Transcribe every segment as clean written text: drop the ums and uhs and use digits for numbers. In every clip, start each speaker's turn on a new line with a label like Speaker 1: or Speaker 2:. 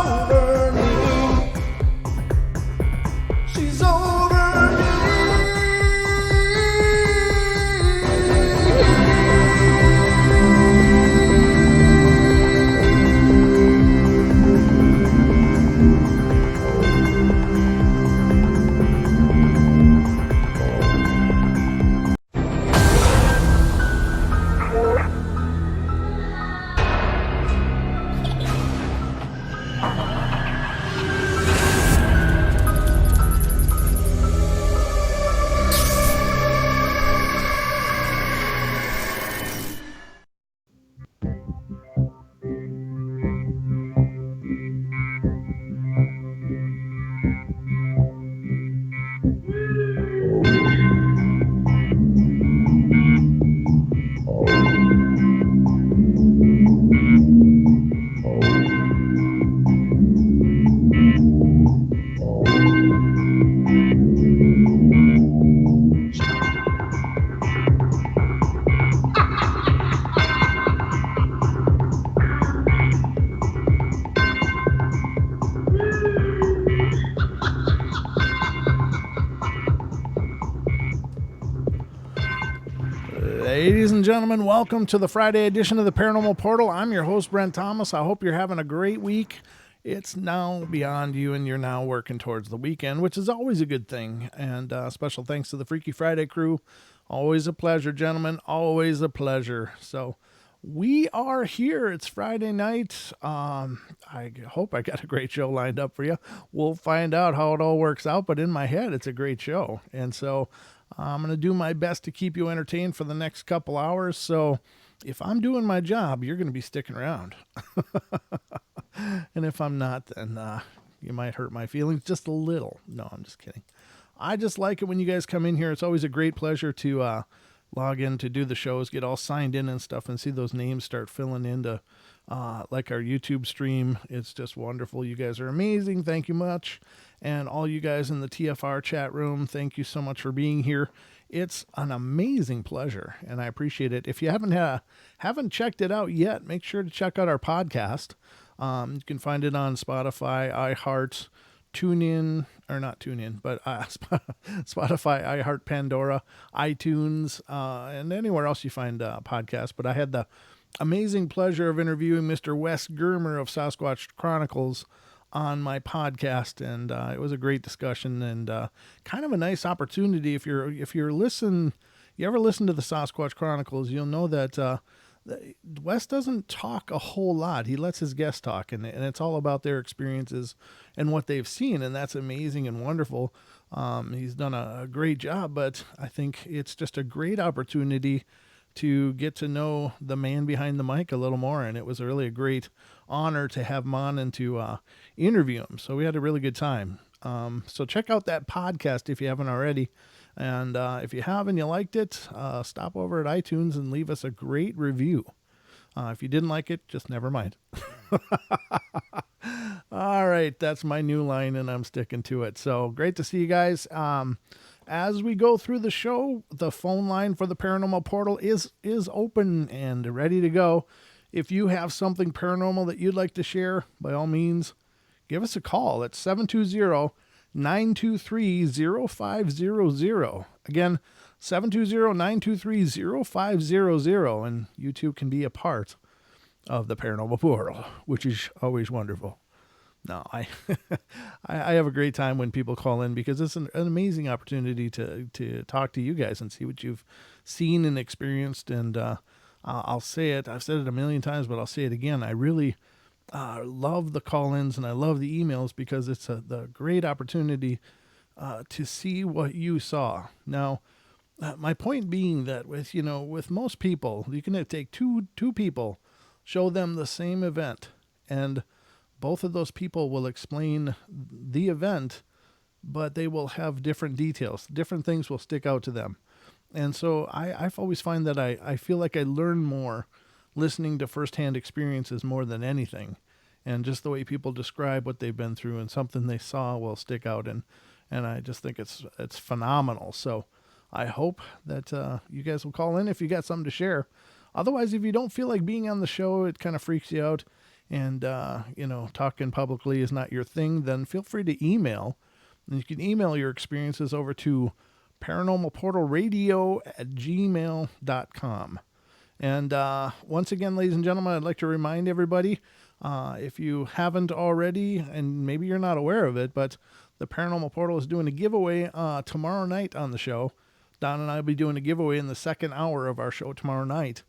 Speaker 1: over me. She's over me. Ladies and gentlemen, welcome to the Friday edition of the Paranormal Portal. I'm your host, Brent Thomas. I hope you're having a great week. It's now beyond you, and you're now working towards the weekend, which is always a good thing. And special thanks to the Freaky Friday crew. Always a pleasure, gentlemen. Always a pleasure. So we are here. It's Friday night. I hope I got a great show lined up for you. We'll find out how it all works out, but in my head, it's a great show. And so I'm going to do my best to keep you entertained for the next couple hours. So if I'm doing my job, you're going to be sticking around. And if I'm not, then you might hurt my feelings just a little. No, I'm just kidding. I just like it when you guys come in here. It's always a great pleasure to log in to do the shows, get all signed in and stuff, and see those names start filling into like our YouTube stream. It's just wonderful. You guys are amazing. Thank you much. And all you guys in the TFR chat room, thank you so much for being here. It's an amazing pleasure, and I appreciate it. If you haven't checked it out yet, make sure to check out our podcast. You can find it on Spotify, iHeart, TuneIn, or not TuneIn, but Spotify, iHeart, Pandora, iTunes, and anywhere else you find podcasts. But I had the amazing pleasure of interviewing Mr. Wes Germer of Sasquatch Chronicles on my podcast, and it was a great discussion and kind of a nice opportunity. If you ever listen to the Sasquatch Chronicles, you'll know that Wes doesn't talk a whole lot. He lets his guests talk, and it's all about their experiences and what they've seen, and that's amazing and wonderful. He's done a great job, but I think it's just a great opportunity to get to know the man behind the mic a little more, and it was really a great honor to have him on and to interview him. So we had a really good time. So check out that podcast if you haven't already. And if you have and you liked it, stop over at iTunes and leave us a great review. If you didn't like it, just never mind. All right, that's my new line, and I'm sticking to it. So great to see you guys. As we go through the show, the phone line for the Paranormal Portal is open and ready to go. If you have something paranormal that you'd like to share, by all means, give us a call. It's 720-923-0500. Again, 720-923-0500. And you too can be a part of the Paranormal Portal, which is always wonderful. No, I have a great time when people call in, because it's an amazing opportunity to talk to you guys and see what you've seen and experienced. And I'll say it. I've said it a million times, but I'll say it again. I really love the call-ins and I love the emails, because it's the great opportunity to see what you saw. Now, my point being that with most people, you can take two people, show them the same event, and both of those people will explain the event, but they will have different details. Different things will stick out to them. And so I've always find that I feel like I learn more listening to firsthand experiences more than anything. And just the way people describe what they've been through and something they saw will stick out. And I just think it's phenomenal. So I hope that you guys will call in if you got something to share. Otherwise, if you don't feel like being on the show, it kind of freaks you out, and, talking publicly is not your thing, then feel free to email. And you can email your experiences over to paranormalportalradio@gmail.com. And once again, ladies and gentlemen, I'd like to remind everybody, if you haven't already, and maybe you're not aware of it, but the Paranormal Portal is doing a giveaway tomorrow night on the show. Don and I will be doing a giveaway in the second hour of our show tomorrow night.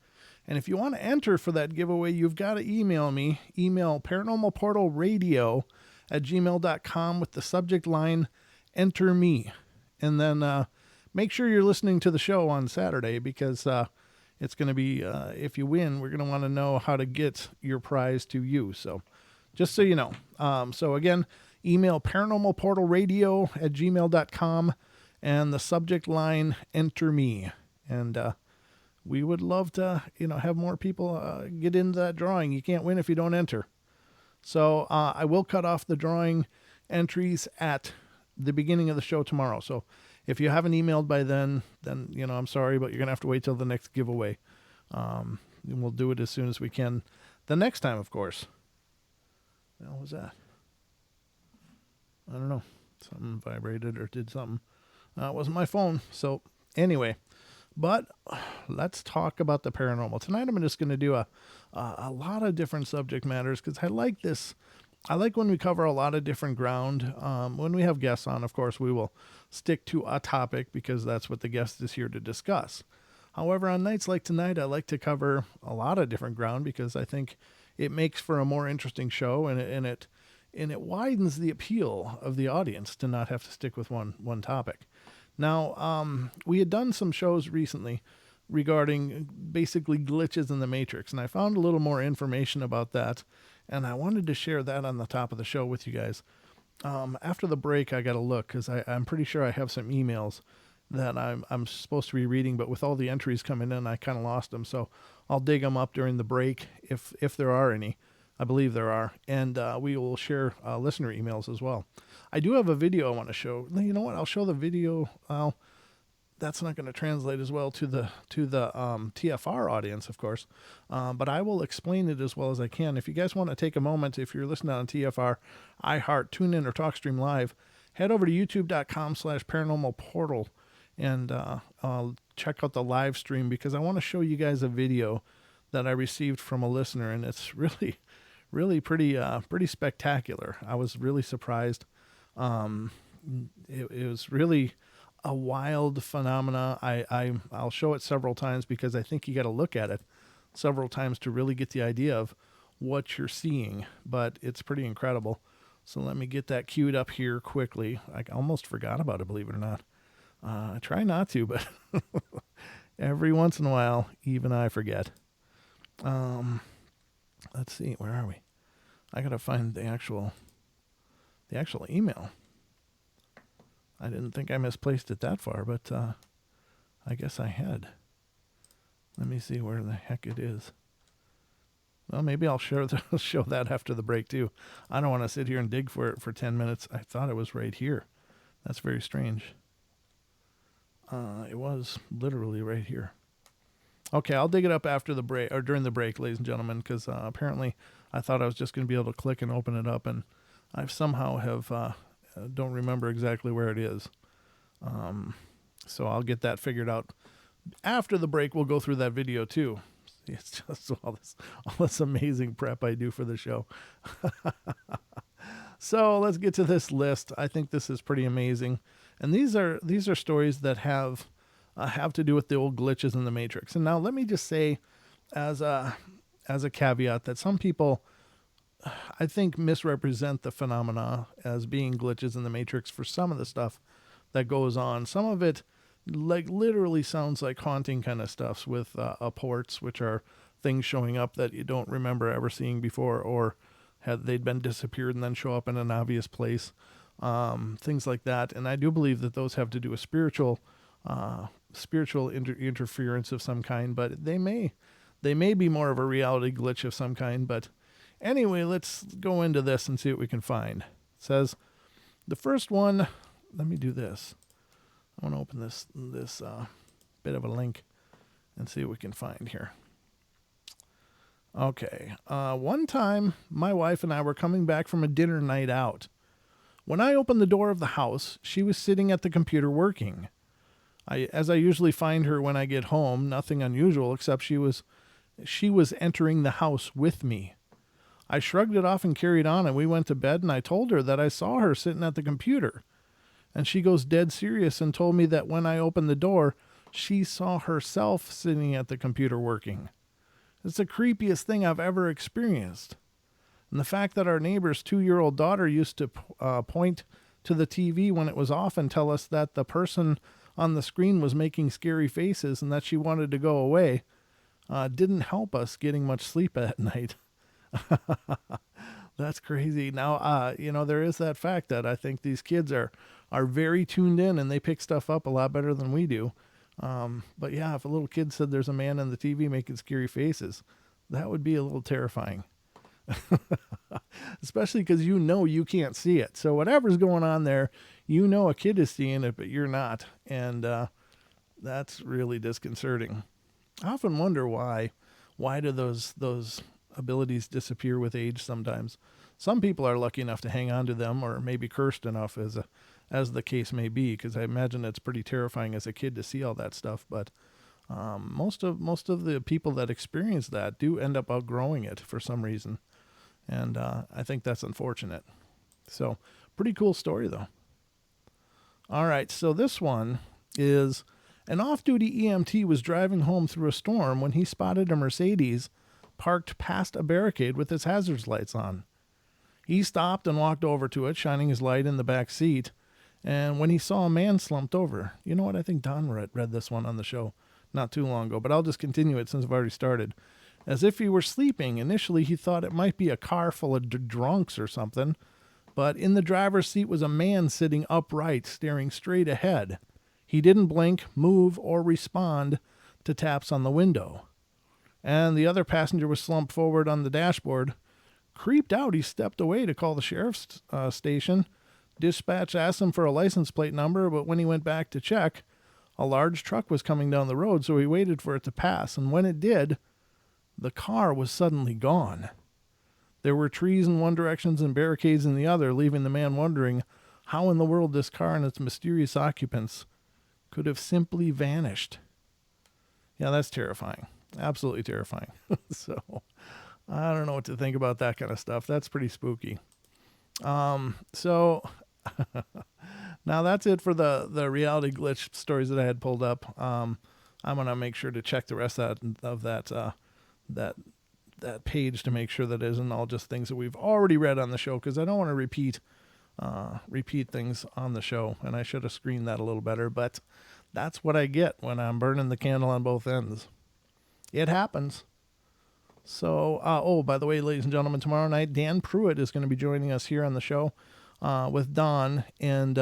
Speaker 1: And if you want to enter for that giveaway, you've got to email me. Email paranormalportalradio@gmail.com with the subject line, enter me. And then make sure you're listening to the show on Saturday, because it's going to be, if you win, we're going to want to know how to get your prize to you. So just so you know. So again, email paranormalportalradio@gmail.com and the subject line, enter me. And we would love to, have more people get into that drawing. You can't win if you don't enter. So I will cut off the drawing entries at the beginning of the show tomorrow. So if you haven't emailed by then, I'm sorry, but you're going to have to wait till the next giveaway. And we'll do it as soon as we can. The next time, of course. What was that? I don't know. Something vibrated or did something. It wasn't my phone. So anyway, but let's talk about the paranormal. Tonight I'm just going to do a lot of different subject matters, because I like this. I like when we cover a lot of different ground. When we have guests on, of course, we will stick to a topic, because that's what the guest is here to discuss. However, on nights like tonight, I like to cover a lot of different ground, because I think it makes for a more interesting show, and it widens the appeal of the audience to not have to stick with one topic. Now, we had done some shows recently regarding basically glitches in the Matrix, and I found a little more information about that, and I wanted to share that on the top of the show with you guys. After the break, I got to look, because I'm pretty sure I have some emails that I'm supposed to be reading, but with all the entries coming in, I kind of lost them. So I'll dig them up during the break, if there are any. I believe there are. And we will share listener emails as well. I do have a video I want to show. You know what? I'll show the video. That's not going to translate as well to the TFR audience, of course. But I will explain it as well as I can. If you guys want to take a moment, if you're listening on TFR, iHeart, TuneIn, or TalkStream Live, head over to youtube.com/paranormalportal and check out the live stream, because I want to show you guys a video that I received from a listener, and it's really pretty spectacular. I was really surprised. It was really a wild phenomena. I'll show it several times, because I think you got to look at it several times to really get the idea of what you're seeing, but it's pretty incredible. So let me get that queued up here quickly. I almost forgot about it, believe it or not. I try not to, but every once in a while, even I forget. Let's see, where are we? I gotta find the actual email. I didn't think I misplaced it that far, but I guess I had. Let me see where the heck it is. Well, maybe I'll show that after the break too. I don't want to sit here and dig for it for 10 minutes. I thought it was right here. That's very strange. It was literally right here. Okay, I'll dig it up after the break, or during the break, ladies and gentlemen, because apparently I thought I was just going to be able to click and open it up, and I somehow don't remember exactly where it is. So I'll get that figured out. After the break, we'll go through that video too. It's just all this amazing prep I do for the show. So let's get to this list. I think this is pretty amazing. And these are stories that have to do with the old glitches in the Matrix. And now let me just say, as a caveat, that some people, I think, misrepresent the phenomena as being glitches in the Matrix for some of the stuff that goes on. Some of it, like, literally sounds like haunting kind of stuffs with apports, which are things showing up that you don't remember ever seeing before, or they'd been disappeared and then show up in an obvious place. Things like that. And I do believe that those have to do with spiritual interference of some kind, but they may be more of a reality glitch of some kind. But anyway, let's go into this and see what we can find. It says, the first one, let me do this. I want to open this bit of a link and see what we can find here. Okay. One time, my wife and I were coming back from a dinner night out. When I opened the door of the house, she was sitting at the computer working. As I usually find her when I get home, nothing unusual except she was entering the house with me. I shrugged it off and carried on, and we went to bed, and I told her that I saw her sitting at the computer. And she goes dead serious and told me that when I opened the door, she saw herself sitting at the computer working. It's the creepiest thing I've ever experienced. And the fact that our neighbor's 2-year-old daughter used to point to the TV when it was off and tell us that the person on the screen was making scary faces and that she wanted to go away didn't help us getting much sleep at night. That's crazy. Now, there is that fact that I think these kids are very tuned in and they pick stuff up a lot better than we do. But yeah, if a little kid said there's a man on the TV making scary faces, that would be a little terrifying. Especially because you can't see it. So whatever's going on there, a kid is seeing it, but you're not. And that's really disconcerting. I often wonder why. Why do those abilities disappear with age sometimes? Some people are lucky enough to hang on to them, or maybe cursed enough, as the case may be, because I imagine it's pretty terrifying as a kid to see all that stuff. But most of the people that experience that do end up outgrowing it for some reason. And I think that's unfortunate. So, pretty cool story, though. All right, so this one is an off-duty EMT was driving home through a storm when he spotted a Mercedes parked past a barricade with its hazards lights on. He stopped and walked over to it, shining his light in the back seat. And when he saw a man slumped over, you know what? I think Don read this one on the show not too long ago, but I'll just continue it since I've already started. As if he were sleeping, initially he thought it might be a car full of drunks or something, but in the driver's seat was a man sitting upright, staring straight ahead. He didn't blink, move, or respond to taps on the window. And the other passenger was slumped forward on the dashboard. Creeped out, he stepped away to call the sheriff's station. Dispatch asked him for a license plate number, but when he went back to check, a large truck was coming down the road, so he waited for it to pass, and when it did, the car was suddenly gone. There were trees in one direction and barricades in the other, leaving the man wondering how in the world this car and its mysterious occupants could have simply vanished. Yeah, that's terrifying. Absolutely terrifying. So, I don't know what to think about that kind of stuff. That's pretty spooky. So, now that's it for the reality glitch stories that I had pulled up. I'm going to make sure to check the rest of that page to make sure that it isn't all just things that we've already read on the show, because I don't want to repeat things on the show, and I should have screened that a little better, but that's what I get when I'm burning the candle on both ends. It happens. So, by the way, ladies and gentlemen, tomorrow night, Dan Pruitt is going to be joining us here on the show with Don, and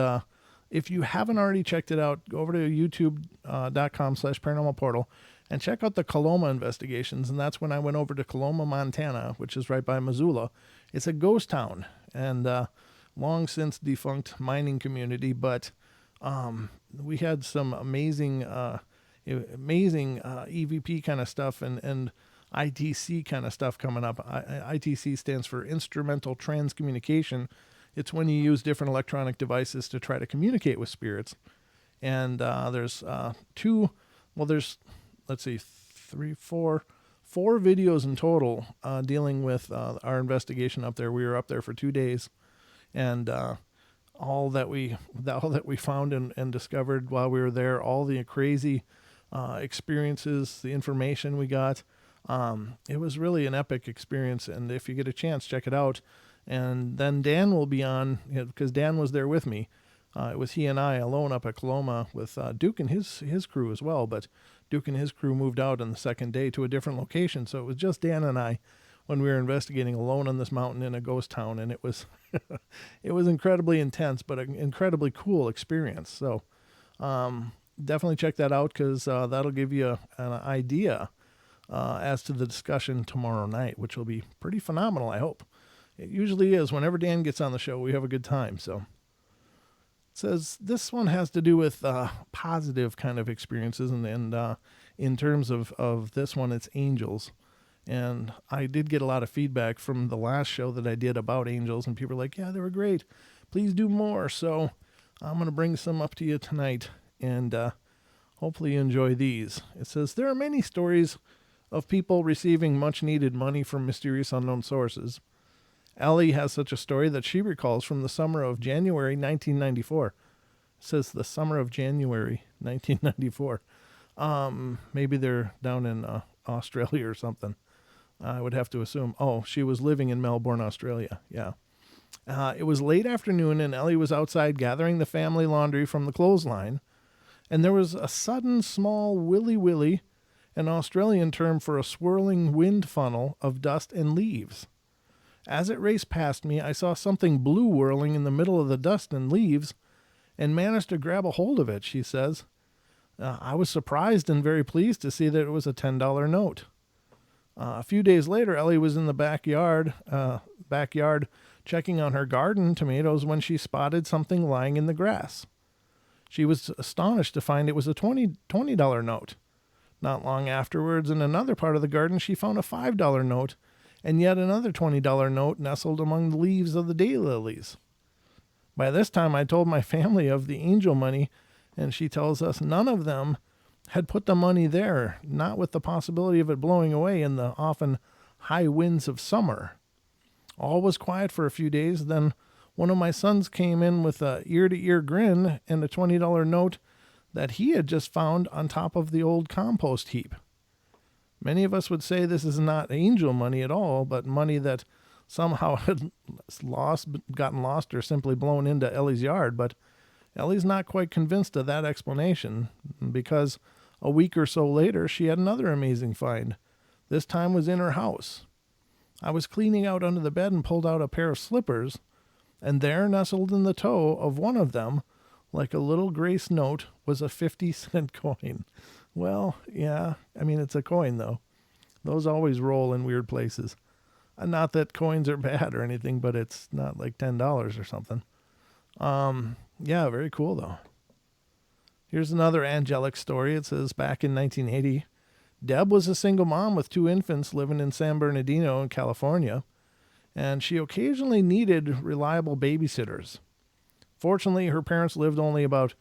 Speaker 1: if you haven't already checked it out, go over to youtube.com/paranormal portal and check out the Coloma investigations. And that's when I went over to Coloma, Montana, which is right by Missoula. It's a ghost town and long since defunct mining community, but we had some amazing EVP kind of stuff and ITC kind of stuff coming up. ITC stands for Instrumental Transcommunication. It's when you use different electronic devices to try to communicate with spirits. And there's four videos in total dealing with our investigation up there. We were up there for 2 days, and all that we found and discovered while we were there, all the crazy experiences, the information we got. It was really an epic experience, and if you get a chance, check it out. And then Dan will be on, because Dan was there with me. It was he and I alone up at Coloma with Duke and his crew as well, but Duke and his crew moved out on the second day to a different location, so it was just Dan and I when we were investigating alone on this mountain in a ghost town, and it was it was incredibly intense, but an incredibly cool experience. So definitely check that out, because that'll give you an idea as to the discussion tomorrow night, which will be pretty phenomenal, I hope. It usually is. Whenever Dan gets on the show, we have a good time. So it says this one has to do with positive kind of experiences, and in terms of this one, it's angels. And I did get a lot of feedback from the last show that I did about angels, and people were like, yeah, they were great. Please do more. So I'm going to bring some up to you tonight, and hopefully you enjoy these. It says, there are many stories of people receiving much needed money from mysterious unknown sources. Ellie has such a story that she recalls from the summer of January 1994. It says the summer of January 1994. Maybe they're down in Australia or something. I would have to assume. Oh, she was living in Melbourne, Australia. Yeah. It was late afternoon, and Ellie was outside gathering the family laundry from the clothesline, and there was a sudden small willy-willy, an Australian term for a swirling wind funnel of dust and leaves. As it raced past me, I saw something blue whirling in the middle of the dust and leaves and managed to grab a hold of it, she says. I was surprised and very pleased to see that it was a $10 note. A few days later, Ellie was in the backyard checking on her garden tomatoes when she spotted something lying in the grass. She was astonished to find it was a $20 note. Not long afterwards, in another part of the garden, she found a $5 note and yet another $20 note nestled among the leaves of the daylilies. By this time, I told my family of the angel money, and she tells us none of them had put the money there, not with the possibility of it blowing away in the often high winds of summer. All was quiet for a few days. Then one of my sons came in with a ear-to-ear grin and a $20 note that he had just found on top of the old compost heap. Many of us would say this is not angel money at all, but money that somehow had gotten lost, or simply blown into Ellie's yard. But Ellie's not quite convinced of that explanation, because a week or so later, she had another amazing find. This time was in her house. I was cleaning out under the bed and pulled out a pair of slippers, and there, nestled in the toe of one of them, like a little grace note, was a 50-cent coin. Well, yeah, I mean, it's a coin, though. Those always roll in weird places. Not that coins are bad or anything, but it's not like $10 or something. Yeah, very cool, though. Here's another angelic story. It says, back in 1980, Deb was a single mom with 2 infants living in San Bernardino in California, and she occasionally needed reliable babysitters. Fortunately, her parents lived only about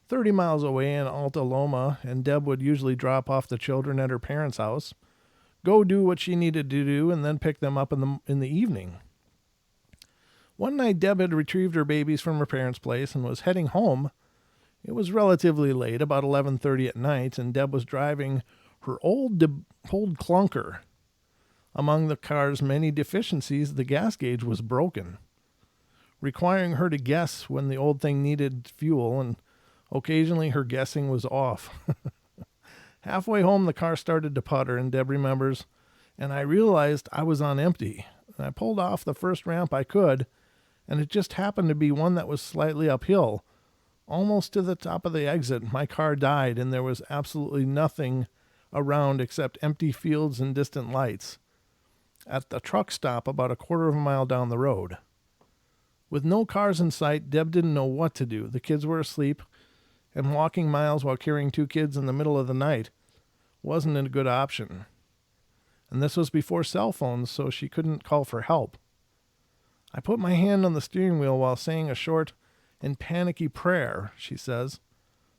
Speaker 1: 30 miles away in Alta Loma, and Deb would usually drop off the children at her parents' house, go do what she needed to do, and then pick them up in the evening. One night, Deb had retrieved her babies from her parents' place and was heading home. It was relatively late, about 11:30 at night, and Deb was driving her old clunker. Among the car's many deficiencies, the gas gauge was broken, requiring her to guess when the old thing needed fuel, and occasionally her guessing was off. Halfway home, the car started to putter, and Deb remembers, and I realized I was on empty. And I pulled off the first ramp I could, and it just happened to be one that was slightly uphill. Almost to the top of the exit, my car died, and there was absolutely nothing around except empty fields and distant lights at the truck stop about a quarter of a mile down the road. With no cars in sight, Deb didn't know what to do. The kids were asleep, and walking miles while carrying 2 kids in the middle of the night wasn't a good option. And this was before cell phones, so she couldn't call for help. I put my hand on the steering wheel while saying a short and panicky prayer, she says.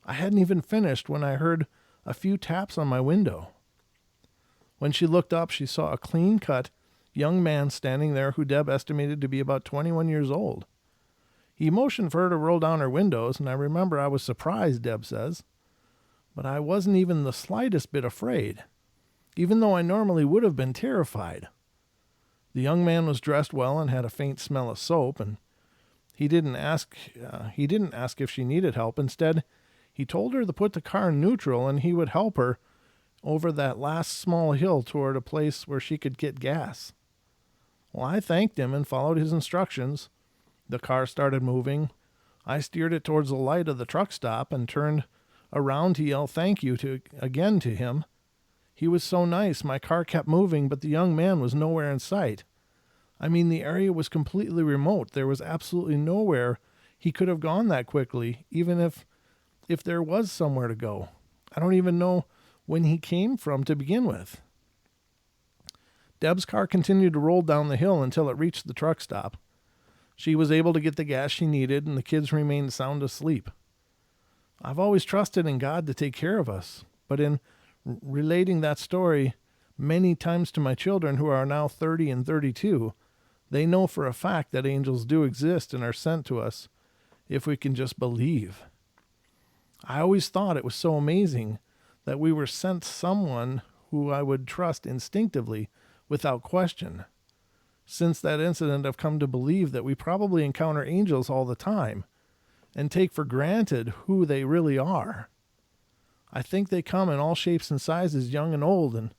Speaker 1: I hadn't even finished when I heard a few taps on my window. When she looked up, she saw a clean-cut young man standing there who Deb estimated to be about 21 years old. He motioned for her to roll down her windows, and I remember I was surprised, Deb says. But I wasn't even the slightest bit afraid, even though I normally would have been terrified. The young man was dressed well and had a faint smell of soap, and he didn't ask if she needed help. Instead, he told her to put the car in neutral, and he would help her over that last small hill toward a place where she could get gas. Well, I thanked him and followed his instructions. The car started moving. I steered it towards the light of the truck stop and turned around to yell thank you again to him. He was so nice. My car kept moving, but the young man was nowhere in sight. I mean, the area was completely remote. There was absolutely nowhere he could have gone that quickly, even if there was somewhere to go. I don't even know when he came from to begin with. Deb's car continued to roll down the hill until it reached the truck stop. She was able to get the gas she needed, and the kids remained sound asleep. I've always trusted in God to take care of us, but in relating that story many times to my children, who are now 30 and 32, they know for a fact that angels do exist and are sent to us if we can just believe. I always thought it was so amazing that we were sent someone who I would trust instinctively without question. Since that incident, I've come to believe that we probably encounter angels all the time and take for granted who they really are. I think they come in all shapes and sizes, young and old, and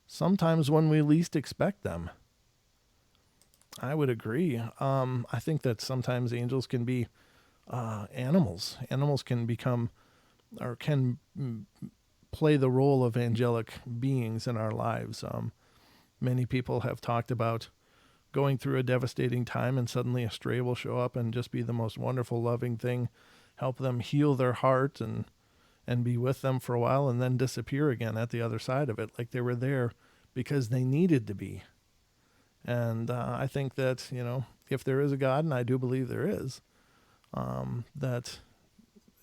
Speaker 1: sometimes when we least expect them. I would agree. I think that sometimes angels can be animals. Animals can become or can play the role of angelic beings in our lives. Many people have talked about going through a devastating time and suddenly a stray will show up and just be the most wonderful, loving thing, help them heal their heart and be with them for a while and then disappear again at the other side of it, like they were there because they needed to be. And I think that, if there is a God, and I do believe there is, that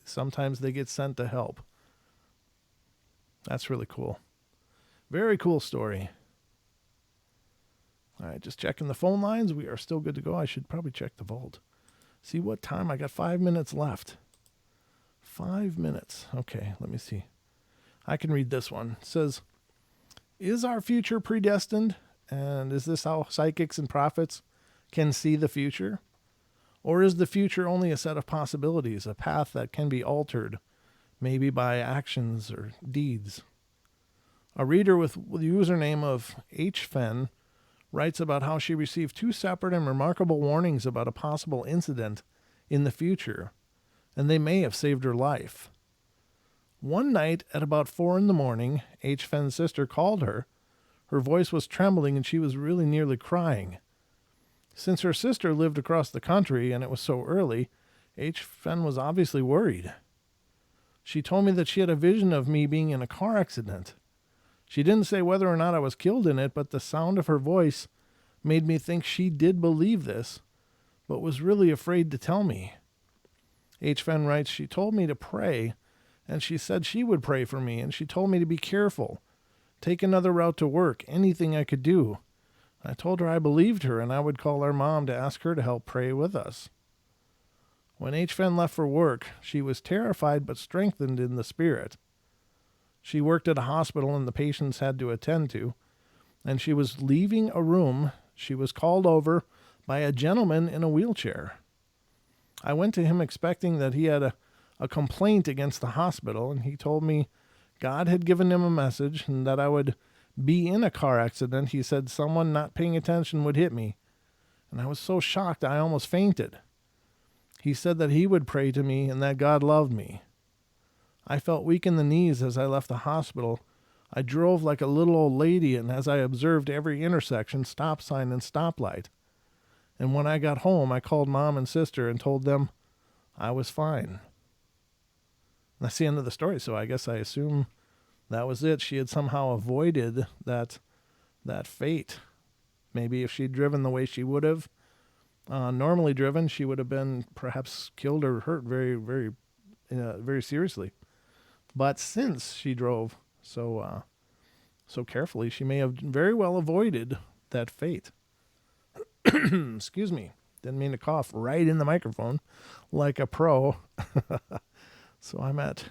Speaker 1: sometimes they get sent to help. That's really cool. Very cool story. All right, just checking the phone lines. We are still good to go. I should probably check the vault. See what time. I got 5 minutes left. 5 minutes. Okay, let me see. I can read this one. It says, is our future predestined? And is this how psychics and prophets can see the future? Or is the future only a set of possibilities, a path that can be altered, maybe by actions or deeds? A reader with the username of HFen writes about how she received 2 separate and remarkable warnings about a possible incident in the future, and they may have saved her life. One night at about 4 a.m, HFen's sister called her. Her voice was trembling and she was really nearly crying. Since her sister lived across the country and it was so early, HFen was obviously worried. She told me that she had a vision of me being in a car accident. She didn't say whether or not I was killed in it, but the sound of her voice made me think she did believe this, but was really afraid to tell me. HFen writes, she told me to pray, and she said she would pray for me, and she told me to be careful, take another route to work, anything I could do. I told her I believed her, and I would call our mom to ask her to help pray with us. When HFen left for work, she was terrified but strengthened in the spirit. She worked at a hospital and the patients had to attend to, and she was leaving a room. She was called over by a gentleman in a wheelchair. I went to him expecting that he had a complaint against the hospital, and he told me God had given him a message and that I would be in a car accident. He said someone not paying attention would hit me, and I was so shocked I almost fainted. He said that he would pray to me and that God loved me. I felt weak in the knees as I left the hospital. I drove like a little old lady, and as I observed every intersection, stop sign, and stoplight. And when I got home, I called Mom and Sister and told them I was fine. That's the end of the story, so I guess I assume that was it. She had somehow avoided that fate. Maybe if she'd driven the way she would have normally driven, she would have been perhaps killed or hurt very, very, very seriously. But since she drove so carefully, she may have very well avoided that fate. Excuse me. Didn't mean to cough right in the microphone like a pro. So I'm at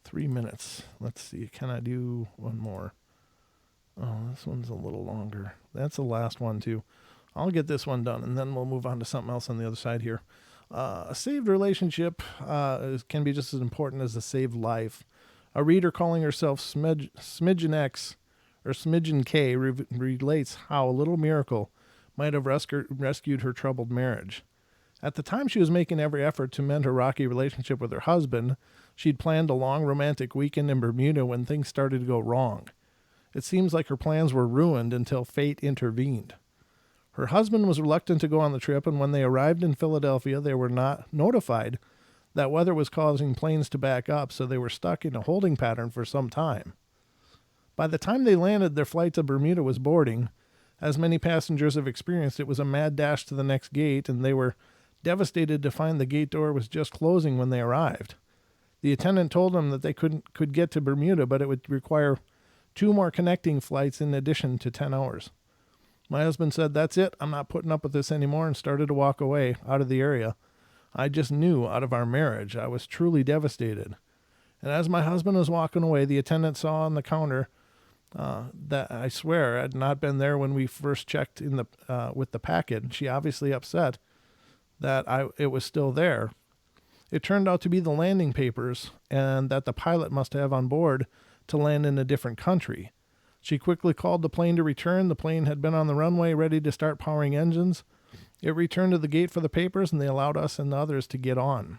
Speaker 1: 3 minutes. Let's see. Can I do one more? Oh, this one's a little longer. That's the last one too. I'll get this one done and then we'll move on to something else on the other side here. A saved relationship can be just as important as a saved life. A reader calling herself Smidgen X or Smidgen K relates how a little miracle might have rescued her troubled marriage. At the time she was making every effort to mend her rocky relationship with her husband, she'd planned a long romantic weekend in Bermuda when things started to go wrong. It seems like her plans were ruined until fate intervened. Her husband was reluctant to go on the trip, and when they arrived in Philadelphia, they were not notified that weather was causing planes to back up, so they were stuck in a holding pattern for some time. By the time they landed, their flight to Bermuda was boarding. As many passengers have experienced, it was a mad dash to the next gate, and they were devastated to find the gate door was just closing when they arrived. The attendant told them that they could get to Bermuda, but it would require 2 more connecting flights in addition to 10 hours. My husband said, "That's it, I'm not putting up with this anymore," and started to walk away out of the area. I just knew out of our marriage. I was truly devastated. And as my husband was walking away, the attendant saw on the counter that I swear had not been there when we first checked in the with the packet. She obviously upset that it was still there. It turned out to be the landing papers, and that the pilot must have on board to land in a different country. She quickly called the plane to return. The plane had been on the runway ready to start powering engines. It returned to the gate for the papers, and they allowed us and the others to get on.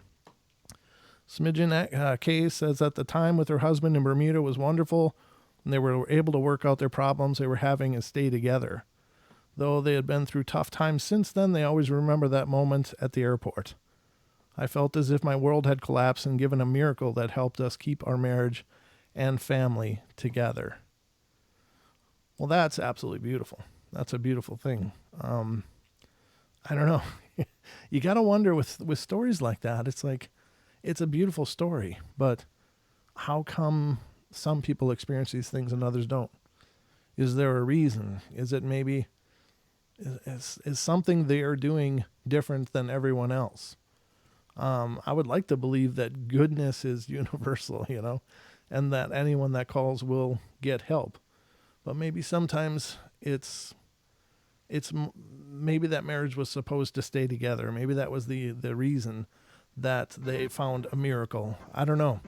Speaker 1: Smidgen K says that the time with her husband in Bermuda was wonderful, and they were able to work out their problems they were having and stay together. Though they had been through tough times since then, they always remember that moment at the airport. I felt as if my world had collapsed and given a miracle that helped us keep our marriage and family together. Well, that's absolutely beautiful. That's a beautiful thing. I don't know. You got to wonder with stories like that. It's like, it's a beautiful story, but how come some people experience these things and others don't? Is there a reason? Is it maybe, is something they are doing different than everyone else? I would like to believe that goodness is universal, and that anyone that calls will get help. But maybe sometimes it's maybe that marriage was supposed to stay together. Maybe that was the reason that they found a miracle. I don't know.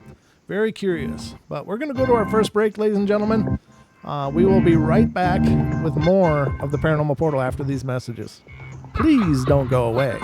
Speaker 1: Very curious. But we're going to go to our first break, ladies and gentlemen. We will be right back with more of the Paranormal Portal after these messages. Please don't go away.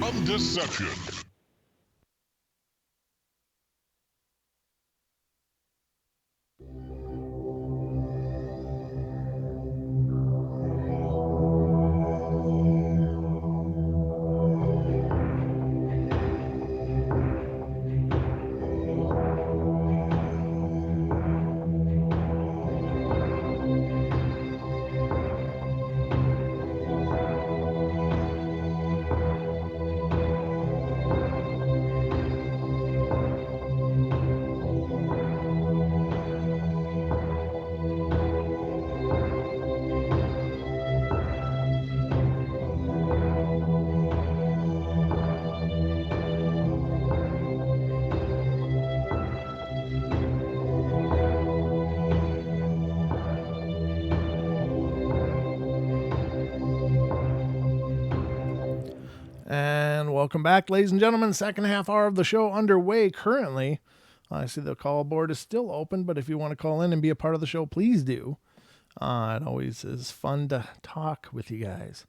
Speaker 2: Deception.
Speaker 1: And welcome back, ladies and gentlemen. Second half hour of the show underway currently. I see the call board is still open, but if you want to call in and be a part of the show, please do. It always is fun to talk with you guys.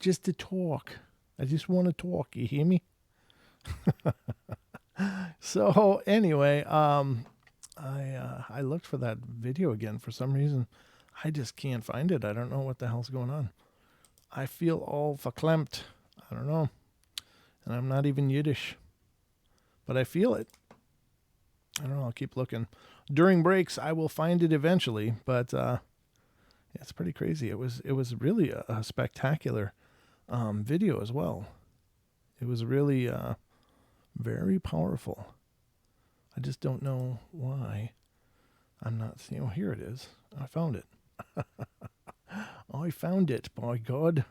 Speaker 1: Just to talk. I just want to talk. You hear me? So anyway, I looked for that video again for some reason. I just can't find it. I don't know what the hell's going on. I feel all verklempt. I don't know. And I'm not even Yiddish. But I feel it. I don't know. I'll keep looking. During breaks, I will find it eventually. But it's pretty crazy. It was really a spectacular video as well. It was really very powerful. I just don't know why I'm not seeing. Oh, here it is. I found it. I found it, by God.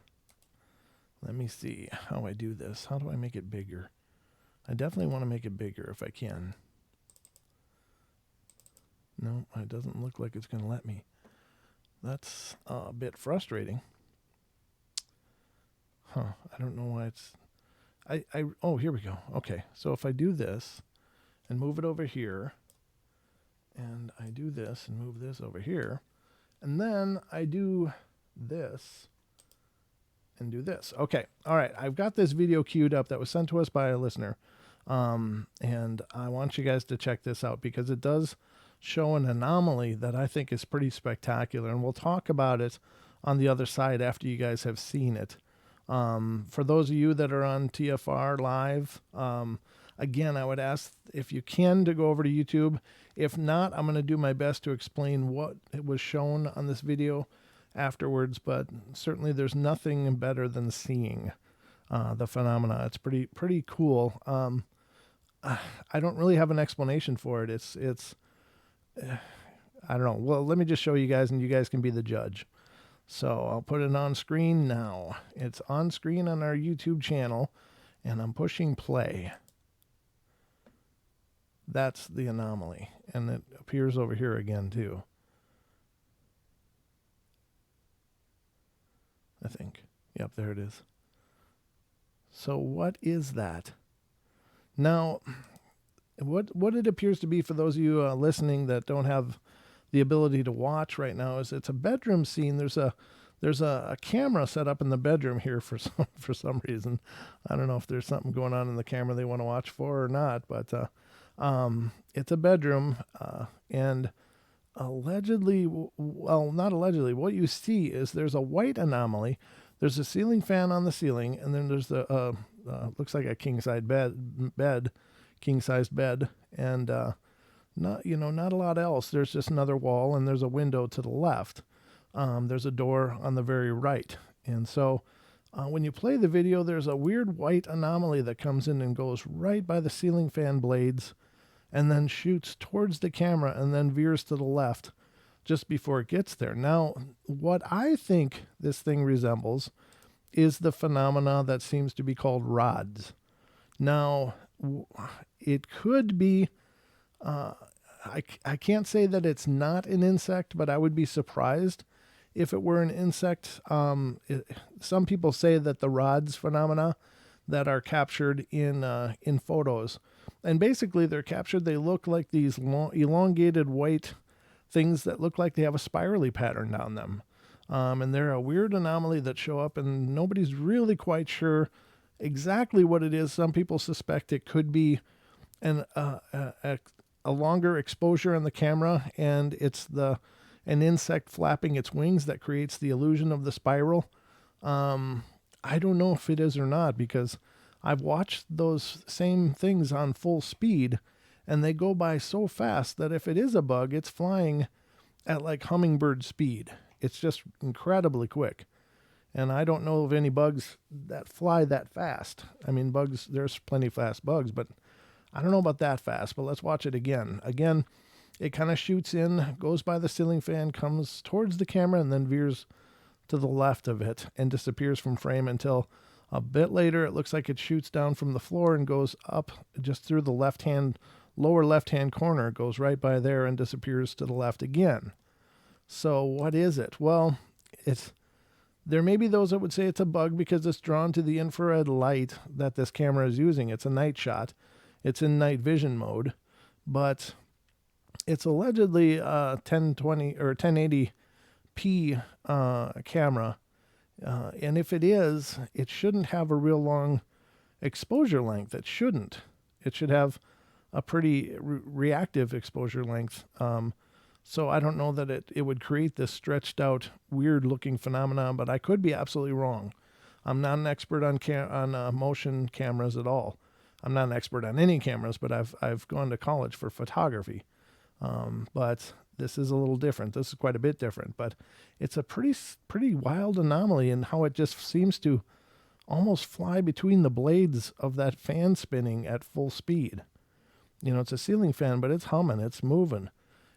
Speaker 1: Let me see how I do this. How do I make it bigger? I definitely want to make it bigger if I can. No, it doesn't look like it's going to let me. That's a bit frustrating. Huh. I don't know why it's... Oh, here we go. Okay, so if I do this and move it over here, and I do this and move this over here, and then I do this and do this. Okay, all right. I've got this video queued up that was sent to us by a listener, and I want you guys to check this out because it does show an anomaly that I think is pretty spectacular, and we'll talk about it on the other side after you guys have seen it. For those of you that are on TFR Live, again, I would ask if you can to go over to YouTube. If not, I'm going to do my best to explain what it was shown on this video afterwards, but certainly there's nothing better than seeing the phenomena. It's pretty cool. I don't really have an explanation for it. It's I don't know. Well, let me just show you guys, and you guys can be the judge. So I'll put it on screen now. It's on screen on our YouTube channel, and I'm pushing play. That's the anomaly, and it appears over here again too. I think. Yep, there it is. So what is that? Now, what it appears to be for those of you listening that don't have the ability to watch right now is it's a bedroom scene. There's a camera set up in the bedroom here for some reason. I don't know if there's something going on in the camera they want to watch for or not, but it's a bedroom, and allegedly, well, not allegedly, what you see is there's a white anomaly. There's a ceiling fan on the ceiling, and then there's the looks like a king-sized bed, and not a lot else. There's just another wall, and there's a window to the left. There's a door on the very right, and so when you play the video, there's a weird white anomaly that comes in and goes right by the ceiling fan blades, and then shoots towards the camera and then veers to the left just before it gets there. Now, what I think this thing resembles is the phenomena that seems to be called rods. Now, it could be, I can't say that it's not an insect, but I would be surprised if it were an insect. Some people say that the rods phenomena that are captured in photos, and basically they're captured, they look like these elongated white things that look like they have a spirally pattern down them. And they're a weird anomaly that show up, and nobody's really quite sure exactly what it is. Some people suspect it could be a longer exposure on the camera, and it's an insect flapping its wings that creates the illusion of the spiral. I don't know if it is or not, because I've watched those same things on full speed, and they go by so fast that if it is a bug, it's flying at like hummingbird speed. It's just incredibly quick. And I don't know of any bugs that fly that fast. I mean, bugs, there's plenty of fast bugs, but I don't know about that fast. But let's watch it again. Again, it kind of shoots in, goes by the ceiling fan, comes towards the camera, and then veers to the left of it and disappears from frame until a bit later it looks like it shoots down from the floor and goes up just through the lower left-hand corner, goes right by there and disappears to the left again. So what is it? Well, there may be those that would say it's a bug because it's drawn to the infrared light that this camera is using. It's a night shot. It's in night vision mode, but it's allegedly a 1020 or 1080p camera. And if it is, it shouldn't have a real long exposure length. It shouldn't. It should have a pretty reactive exposure length. So I don't know that it would create this stretched out, weird looking phenomenon, but I could be absolutely wrong. I'm not an expert on motion cameras at all. I'm not an expert on any cameras, but I've gone to college for photography. But this is a little different. This is quite a bit different, but it's a pretty wild anomaly in how it just seems to almost fly between the blades of that fan spinning at full speed. You know, it's a ceiling fan, but it's humming, it's moving.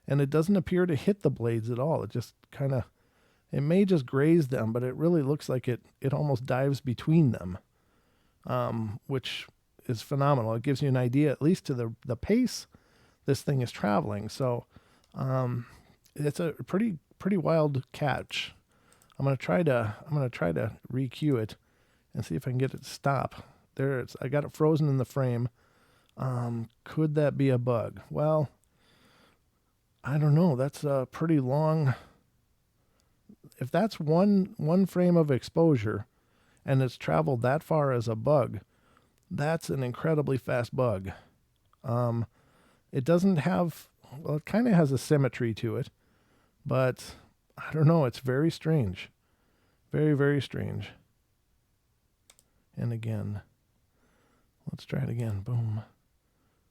Speaker 1: And it doesn't appear to hit the blades at all. It just it may just graze them, but it really looks like it almost dives between them, which is phenomenal. It gives you an idea, at least to the pace this thing is traveling. So it's a pretty wild catch. I'm gonna try to re-cue it and see if I can get it to stop. There, I got it frozen in the frame. Could that be a bug? Well, I don't know. That's a pretty long. If that's one frame of exposure and it's traveled that far as a bug, that's an incredibly fast bug. It doesn't have, well, it kind of has a symmetry to it, but I don't know. It's very strange. Very, very strange. And again, let's try it again. Boom.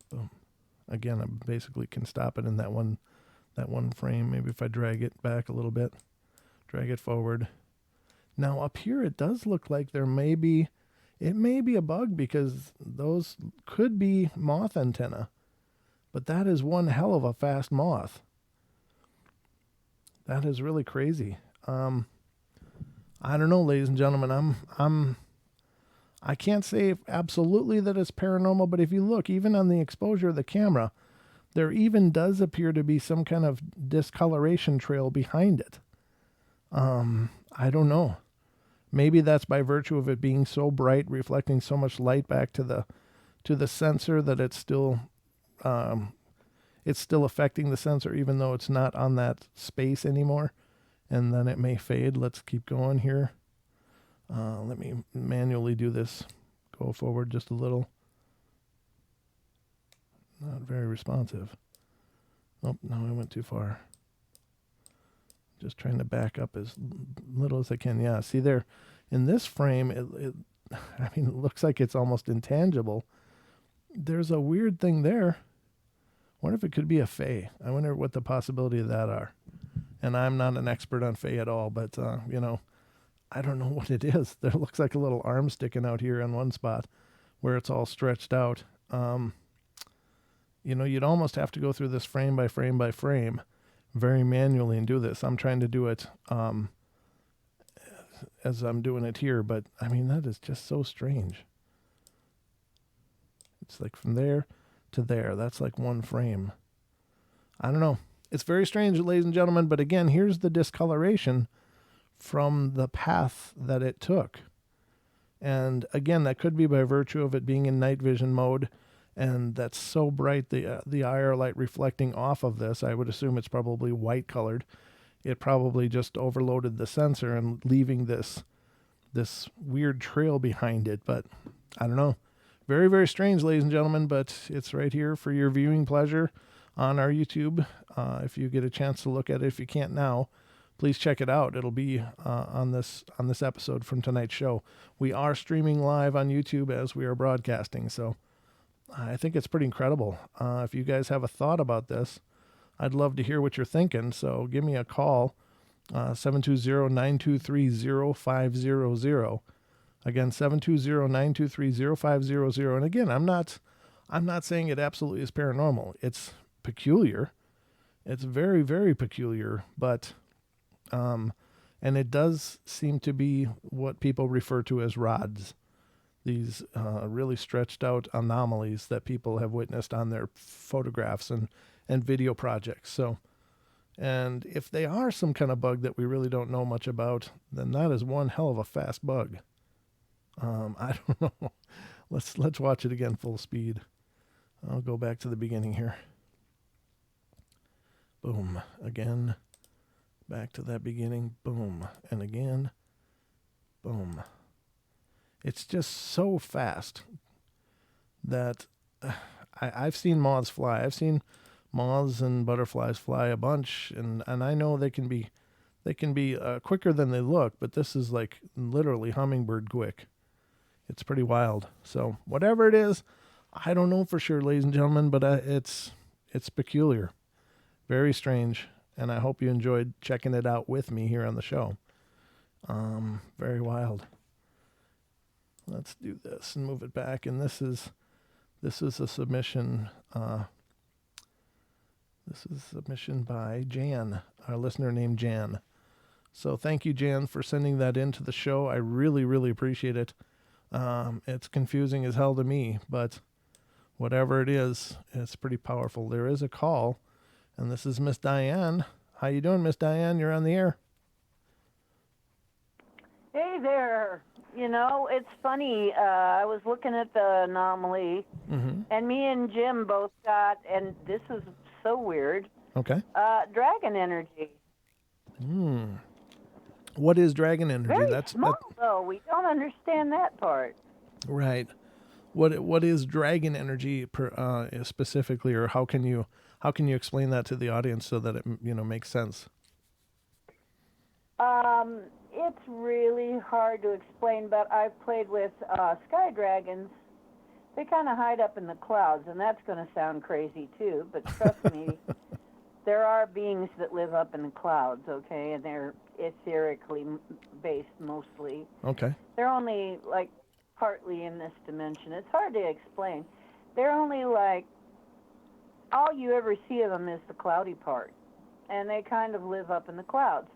Speaker 1: Boom. Again, I basically can stop it in that one frame. Maybe if I drag it back a little bit, drag it forward. Now up here, it does look like it may be a bug, because those could be moth antenna, but that is one hell of a fast moth. That is really crazy. I don't know, ladies and gentlemen. I can't say absolutely that it's paranormal, but if you look, even on the exposure of the camera, there even does appear to be some kind of discoloration trail behind it. I don't know. Maybe that's by virtue of it being so bright, reflecting so much light back to the sensor, that it's still affecting the sensor, even though it's not on that space anymore. And then it may fade. Let's keep going here. Let me manually do this. Go forward just a little. Not very responsive. Oh, no, I went too far. Just trying to back up as little as I can. Yeah, see there, in this frame, it looks like it's almost intangible. There's a weird thing there. Wonder if it could be a Fae. I wonder what the possibility of that are. And I'm not an expert on Fae at all, but, I don't know what it is. There looks like a little arm sticking out here in one spot where it's all stretched out. You'd almost have to go through this frame by frame by frame very manually and do this. I'm trying to do it as I'm doing it here, but that is just so strange. It's like from there to there. That's like one frame. I don't know. It's very strange, ladies and gentlemen, but again, here's the discoloration from the path that it took. And again, that could be by virtue of it being in night vision mode, and that's so bright, the IR light reflecting off of this, I would assume it's probably white colored. It probably just overloaded the sensor and leaving this this weird trail behind it. But I don't know. Very, very strange, ladies and gentlemen, but it's right here for your viewing pleasure on our YouTube. If you get a chance to look at it, if you can't now, please check it out. It'll be on this episode from tonight's show. We are streaming live on YouTube as we are broadcasting, so I think it's pretty incredible. If you guys have a thought about this, I'd love to hear what you're thinking. So give me a call, 720-923-0500. Again, 720-923-0500. And again, I'm not saying it absolutely is paranormal. It's peculiar. It's very, very peculiar, but and it does seem to be what people refer to as rods. These really stretched out anomalies that people have witnessed on their photographs and video projects. So, and if they are some kind of bug that we really don't know much about, then that is one hell of a fast bug. I don't know. Let's watch it again full speed. I'll go back to the beginning here. Boom. Again. Back to that beginning. Boom. And again. Boom. It's just so fast that I've seen moths fly. I've seen moths and butterflies fly a bunch, and I know they can be quicker than they look, but this is like literally hummingbird quick. It's pretty wild. So whatever it is, I don't know for sure, ladies and gentlemen, but it's peculiar, very strange, and I hope you enjoyed checking it out with me here on the show. Very wild. Let's do this and move it back. And this is a submission. This is a submission by Jan, our listener named Jan. So thank you, Jan, for sending that into the show. I really, really appreciate it. It's confusing as hell to me, but whatever it is, it's pretty powerful. There is a call, and this is Miss Diane. How you doing, Miss Diane? You're on the air.
Speaker 2: Hey there. You know, it's funny. I was looking at the anomaly, and me and Jim both got, and this is so weird.
Speaker 1: Okay.
Speaker 2: Dragon energy.
Speaker 1: What is dragon energy?
Speaker 2: Very small, though. We don't understand that part.
Speaker 1: Right. What is dragon energy specifically, or how can you explain that to the audience so that it makes sense?
Speaker 2: It's really hard to explain, but I've played with sky dragons. They kind of hide up in the clouds, and that's going to sound crazy too, but trust me, there are beings that live up in the clouds, okay, and they're etherically based mostly.
Speaker 1: Okay.
Speaker 2: They're only like partly in this dimension. It's hard to explain. They're only like, all you ever see of them is the cloudy part, and they kind of live up in the clouds.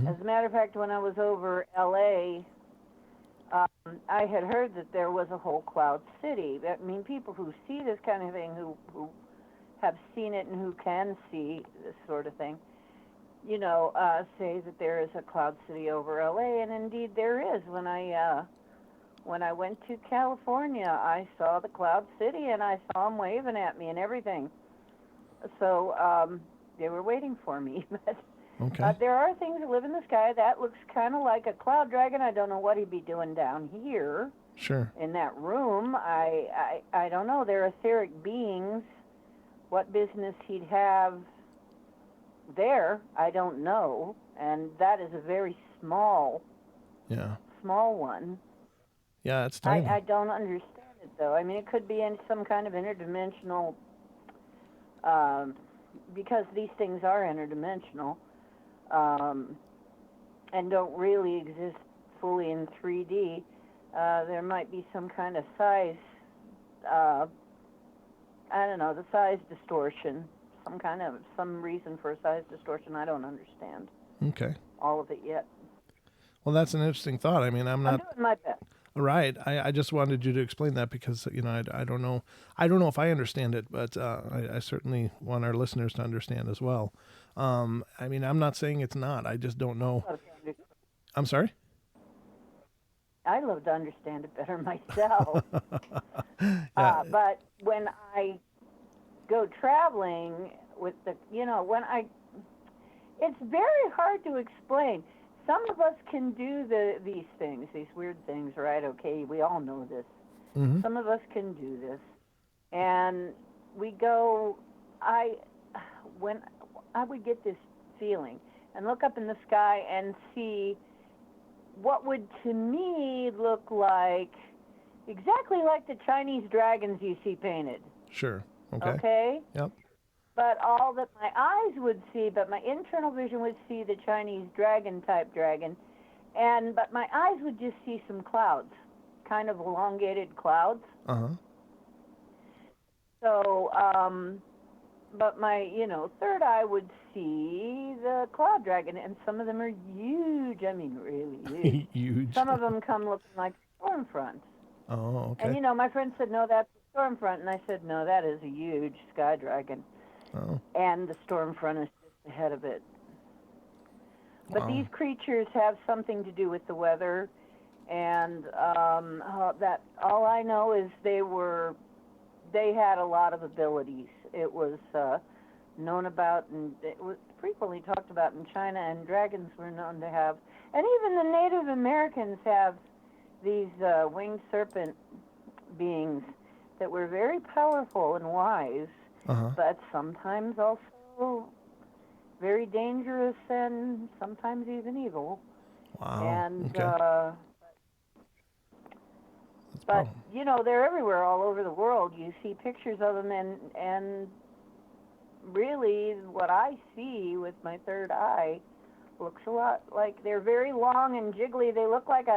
Speaker 2: As a matter of fact, when I was over L.A., I had heard that there was a whole cloud city. I mean, people who see this kind of thing, who have seen it and who can see this sort of thing, say that there is a cloud city over L.A., and indeed there is. When I went to California, I saw the cloud city, and I saw them waving at me and everything. So they were waiting for me, but...
Speaker 1: Okay.
Speaker 2: There are things that live in the sky. That looks kind of like a cloud dragon. I don't know what he'd be doing down here.
Speaker 1: Sure.
Speaker 2: In that room. I don't know. They're etheric beings. What business he'd have there, I don't know. And that is a very small one.
Speaker 1: Yeah, it's tiny.
Speaker 2: I don't understand it, though. I mean, it could be in some kind of interdimensional, because these things are interdimensional. And don't really exist fully in 3D. There might be some kind of size, I don't know, the size distortion, some reason for a size distortion. I don't understand.
Speaker 1: Okay.
Speaker 2: All of it yet.
Speaker 1: Well, that's an interesting thought. I mean, I'm doing
Speaker 2: my best.
Speaker 1: Right. I just wanted you to explain that because, I don't know. I don't know if I understand it, but I certainly want our listeners to understand as well. I mean, I'm not saying it's not. I just don't know. I'm sorry?
Speaker 2: I'd love to understand it better myself. But when I go traveling with it's very hard to explain. some of us can do these things, these weird things, right? Okay, we all know this.
Speaker 1: Mm-hmm.
Speaker 2: Some of us can do this, and we go. I when I would get this feeling and look up in the sky and see what would to me look like exactly like the Chinese dragons you see painted.
Speaker 1: Sure. Okay.
Speaker 2: Okay?
Speaker 1: Yep.
Speaker 2: But all that my eyes would see, but my internal vision would see the Chinese dragon type dragon, but my eyes would just see some clouds, kind of elongated clouds.
Speaker 1: Uh-huh.
Speaker 2: So, but my, third eye would see the cloud dragon, and some of them are huge. I mean, really huge.
Speaker 1: Huge.
Speaker 2: Some of them come looking like a storm front.
Speaker 1: Oh, okay.
Speaker 2: And, my friend said, no, that's a storm front. And I said, no, that is a huge sky dragon.
Speaker 1: Oh.
Speaker 2: And the storm front is just ahead of it. But
Speaker 1: Wow.
Speaker 2: these creatures have something to do with the weather. And that all I know is they had a lot of abilities. It was known about, and it was frequently talked about in China, and dragons were known to have, and even the Native Americans have these winged serpent beings that were very powerful and wise, but sometimes also very dangerous and sometimes even evil.
Speaker 1: Wow.
Speaker 2: And
Speaker 1: Okay.
Speaker 2: but they're everywhere, all over the world. You see pictures of them, and really, what I see with my third eye looks a lot like they're very long and jiggly. They look like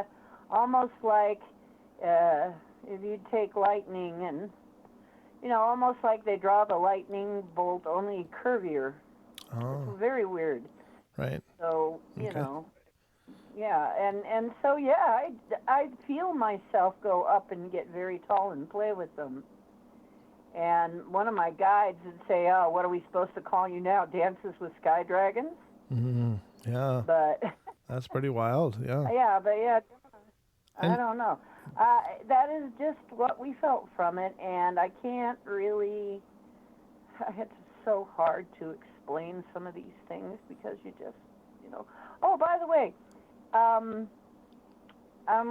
Speaker 2: almost like if you take lightning and almost like they draw the lightning bolt, only curvier.
Speaker 1: Oh.
Speaker 2: It's very weird.
Speaker 1: Right.
Speaker 2: So
Speaker 1: Okay.
Speaker 2: yeah, and so I feel myself go up and get very tall and play with them. And one of my guides would say, "Oh, what are we supposed to call you now? Dances with Sky Dragons?"
Speaker 1: Mm-hmm. Yeah.
Speaker 2: But
Speaker 1: That's pretty wild. Yeah.
Speaker 2: I don't know. That is just what we felt from it, and I can't really. It's so hard to explain some of these things because you just, Oh, by the way, I'm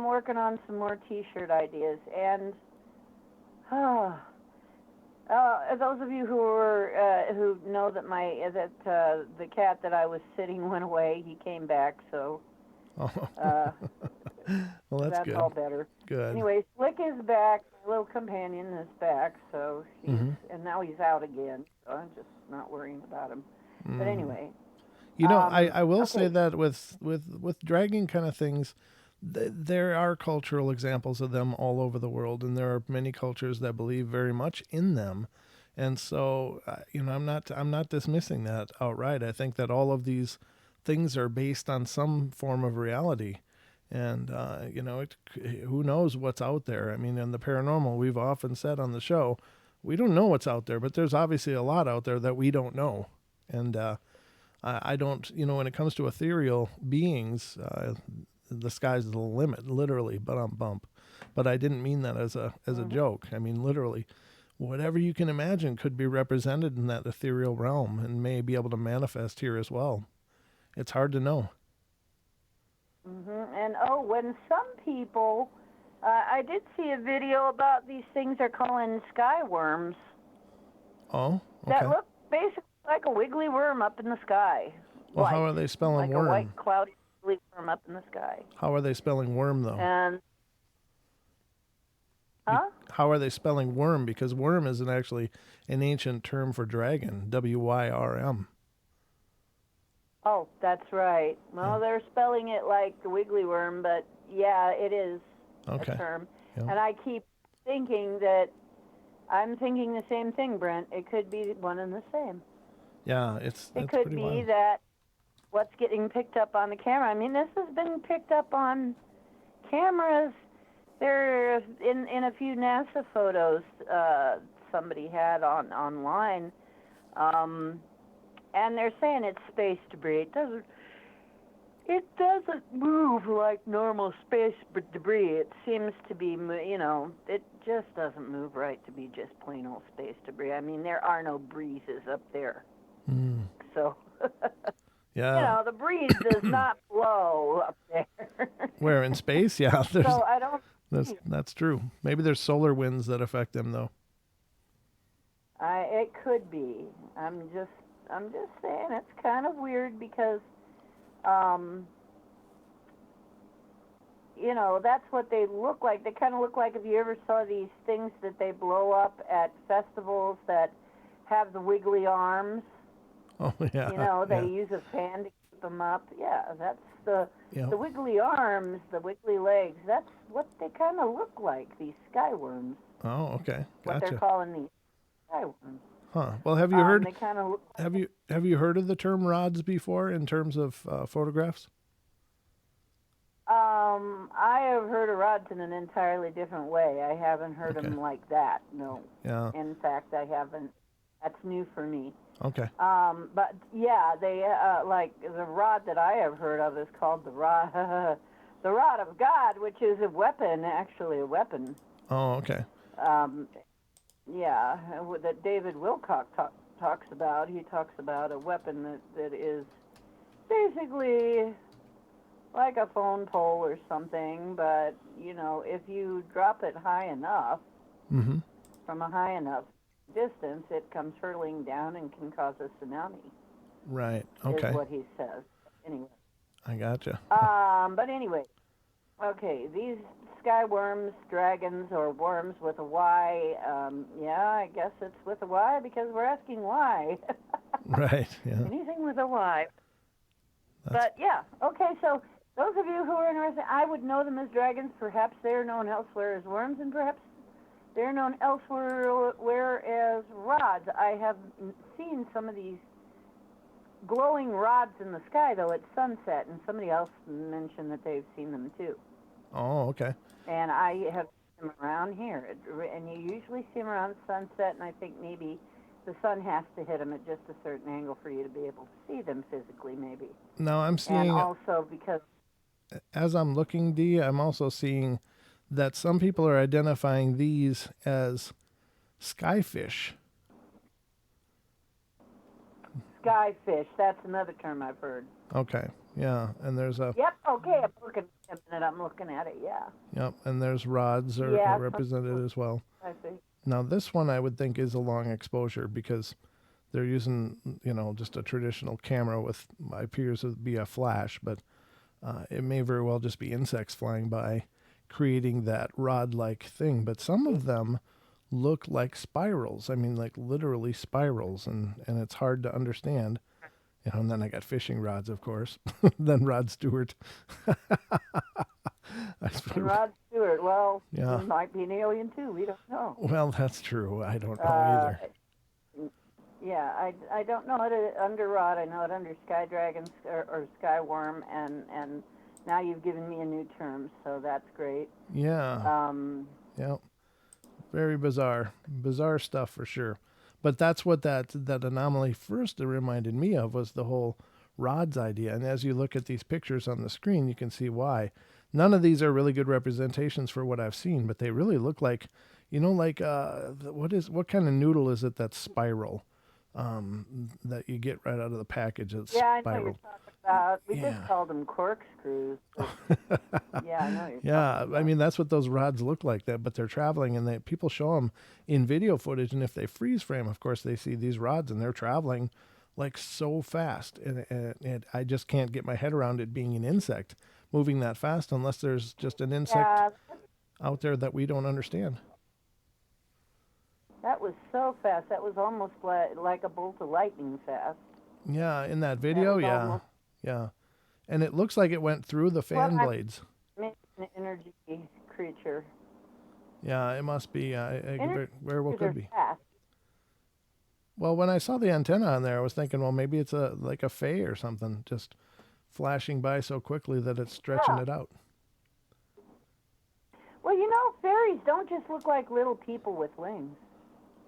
Speaker 2: working on some more T-shirt ideas, and those of you who know that the cat that I was sitting went away, he came back, so
Speaker 1: Oh. Well, that's good.
Speaker 2: all better.
Speaker 1: Good.
Speaker 2: Anyway, Slick is back. My little companion is back, so and now he's out again, so I'm just not worrying about him. But anyway.
Speaker 1: I will say
Speaker 2: okay.
Speaker 1: that with dragging kind of things, there are cultural examples of them all over the world, and there are many cultures that believe very much in them. And so, I'm not dismissing that outright. I think that all of these things are based on some form of reality. And, who knows what's out there? I mean, in the paranormal, we've often said on the show, we don't know what's out there, but there's obviously a lot out there that we don't know. And I don't, when it comes to ethereal beings, the sky's the limit, literally, bump. But I didn't mean that as a joke. I mean, literally, whatever you can imagine could be represented in that ethereal realm and may be able to manifest here as well. It's hard to know.
Speaker 2: And when some people, I did see a video about these things they're calling sky worms.
Speaker 1: Oh, okay.
Speaker 2: That look basically like a wiggly worm up in the sky.
Speaker 1: Well, how are they spelling worm?
Speaker 2: Like a white, cloudy, wiggly worm up in the sky.
Speaker 1: How are they spelling worm, though?
Speaker 2: And,
Speaker 1: How are they spelling worm? Because worm isn't actually an ancient term for dragon, W-Y-R-M.
Speaker 2: Oh, that's right. Well, they're spelling it like the wiggly worm, but yeah, it is a term.
Speaker 1: Yeah.
Speaker 2: And I keep thinking that I'm thinking the same thing, Brent. It could be one and the same.
Speaker 1: Yeah, it
Speaker 2: could be
Speaker 1: wild.
Speaker 2: that what's getting picked up on the camera. I mean, this has been picked up on cameras. There, in a few NASA photos somebody had online, and they're saying it's space debris. It doesn't move like normal space debris. It seems to be, it just doesn't move right to be just plain old space debris. I mean, there are no breezes up there. So.
Speaker 1: Yeah.
Speaker 2: The breeze does not blow up there.
Speaker 1: Where in space? Yeah, there's
Speaker 2: So I don't see.
Speaker 1: that's true. Maybe there's solar winds that affect them though.
Speaker 2: It could be. I'm just saying it's kind of weird because um, that's what they look like. They kind of look like if you ever saw these things that they blow up at festivals that have the wiggly arms.
Speaker 1: Oh yeah.
Speaker 2: They
Speaker 1: Yeah.
Speaker 2: use a fan to keep them up. Yeah, that's the
Speaker 1: Yeah.
Speaker 2: the wiggly arms, the wiggly legs. That's what they kind of look like. These skyworms.
Speaker 1: Oh, okay.
Speaker 2: What they're
Speaker 1: Gotcha.
Speaker 2: calling these skyworms.
Speaker 1: Huh. Well, have you heard
Speaker 2: They kind of look.
Speaker 1: have you heard of the term rods before in terms of photographs?
Speaker 2: I have heard of rods in an entirely different way. I haven't heard
Speaker 1: Okay.
Speaker 2: them like that. No.
Speaker 1: Yeah.
Speaker 2: In fact, I haven't. That's new for me.
Speaker 1: Okay.
Speaker 2: But yeah, they like the rod that I have heard of is called the rod, the rod of God, which is a weapon, actually a weapon.
Speaker 1: Oh, okay.
Speaker 2: Um, yeah, that David Wilcock talks about. He talks about a weapon that is basically like a phone pole or something, but if you drop it high enough,
Speaker 1: Mhm.
Speaker 2: from a high enough distance, it comes hurtling down and can cause a tsunami.
Speaker 1: Right.
Speaker 2: Is
Speaker 1: Okay.
Speaker 2: what he says. Anyway.
Speaker 1: I gotcha.
Speaker 2: But anyway, okay, these sky worms, dragons, or worms with a Y, yeah, I guess it's with a Y because we're asking why.
Speaker 1: Right. Yeah.
Speaker 2: Anything with a Y.
Speaker 1: That's,
Speaker 2: But yeah, okay, so those of you who are interested, I would know them as dragons. Perhaps they're known elsewhere as worms, and perhaps they're known elsewhere as rods. I have seen some of these glowing rods in the sky, though, at sunset, and somebody else mentioned that they've seen them too.
Speaker 1: oh, okay.
Speaker 2: And I have seen them around here, and you usually see them around sunset, and I think maybe the sun has to hit them at just a certain angle for you to be able to see them physically, maybe.
Speaker 1: Now I'm
Speaker 2: And
Speaker 1: seeing
Speaker 2: also because,
Speaker 1: as I'm looking, Dee, I'm also seeing that some people are identifying these as skyfish.
Speaker 2: skyfish, that's another term I've heard.
Speaker 1: Okay. Yeah. And there's a
Speaker 2: Yep, okay, I'm looking at it, yeah.
Speaker 1: yep, and there's rods are
Speaker 2: Yeah,
Speaker 1: represented as well.
Speaker 2: I see.
Speaker 1: Now this one I would think is a long exposure because they're using, just a traditional camera with what appears to be a flash, but it may very well just be insects flying by creating that rod-like thing. But some of them look like spirals. I mean, like literally spirals, and it's hard to understand. And then I got fishing rods, of course. Then Rod Stewart.
Speaker 2: And Rod Stewart, well,
Speaker 1: Yeah.
Speaker 2: he might be an alien too, we don't know.
Speaker 1: Well, that's true. I don't know either.
Speaker 2: Yeah, I don't know it under rod. I know it under sky dragon or sky worm, and now you've given me a new term, so that's great.
Speaker 1: Yeah. Yeah. Very bizarre stuff for sure. But that's what that anomaly first reminded me of, was the whole rods idea. And as you look at these pictures on the screen, you can see why. None of these are really good representations for what I've seen, but they really look like, what kind of noodle is it that's spiral? That you get right out of the package. It's
Speaker 2: Yeah, I know you're
Speaker 1: spiral.
Speaker 2: talking about. We
Speaker 1: Yeah.
Speaker 2: just called them corkscrews. But yeah, I know you're
Speaker 1: Yeah,
Speaker 2: talking
Speaker 1: I
Speaker 2: about.
Speaker 1: mean that's what those rods look like. That, but they're traveling, and people show them in video footage. And if they freeze frame, of course, they see these rods, and they're traveling like so fast. And I just can't get my head around it being an insect moving that fast, unless there's just an insect
Speaker 2: Yeah,
Speaker 1: out there that we don't understand.
Speaker 2: that was so fast. That was almost like a bolt of lightning fast.
Speaker 1: Yeah, in that video,
Speaker 2: was
Speaker 1: yeah,
Speaker 2: almost-
Speaker 1: yeah, and it looks like it went through the fan
Speaker 2: Well,
Speaker 1: blades.
Speaker 2: An energy creature.
Speaker 1: Yeah, it must be.
Speaker 2: Energy
Speaker 1: Very well
Speaker 2: creatures
Speaker 1: could
Speaker 2: are
Speaker 1: be.
Speaker 2: fast.
Speaker 1: Well, when I saw the antenna on there, I was thinking, well, maybe it's like a fay or something, just flashing by so quickly that it's stretching
Speaker 2: Yeah.
Speaker 1: it out.
Speaker 2: Well, fairies don't just look like little people with wings.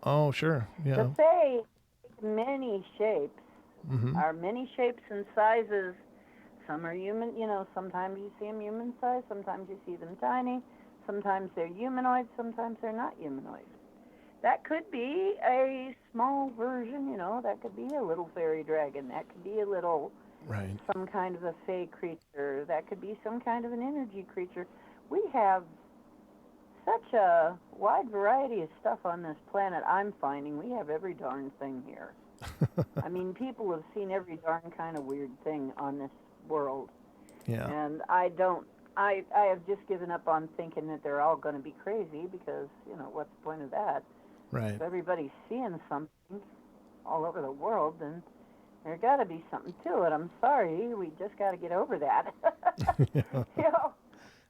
Speaker 1: Oh, sure, yeah.
Speaker 2: The fae take many shapes,
Speaker 1: Hmm.
Speaker 2: are many shapes and sizes. Some are human, sometimes you see them human size, sometimes you see them tiny, sometimes they're humanoid, sometimes they're not humanoid. That could be a small version, that could be a little fairy dragon, that could be a little
Speaker 1: Right.
Speaker 2: some kind of a fey creature. That could be some kind of an energy creature. We have such a wide variety of stuff on this planet. I'm finding we have every darn thing here. I mean, people have seen every darn kind of weird thing on this world.
Speaker 1: Yeah.
Speaker 2: And I don't, I have just given up on thinking that they're all going to be crazy because, you know, what's the point of that?
Speaker 1: Right.
Speaker 2: If everybody's seeing something all over the world, then there got to be something to it. I'm sorry, we just got to get over that.
Speaker 1: Yeah.
Speaker 2: You know,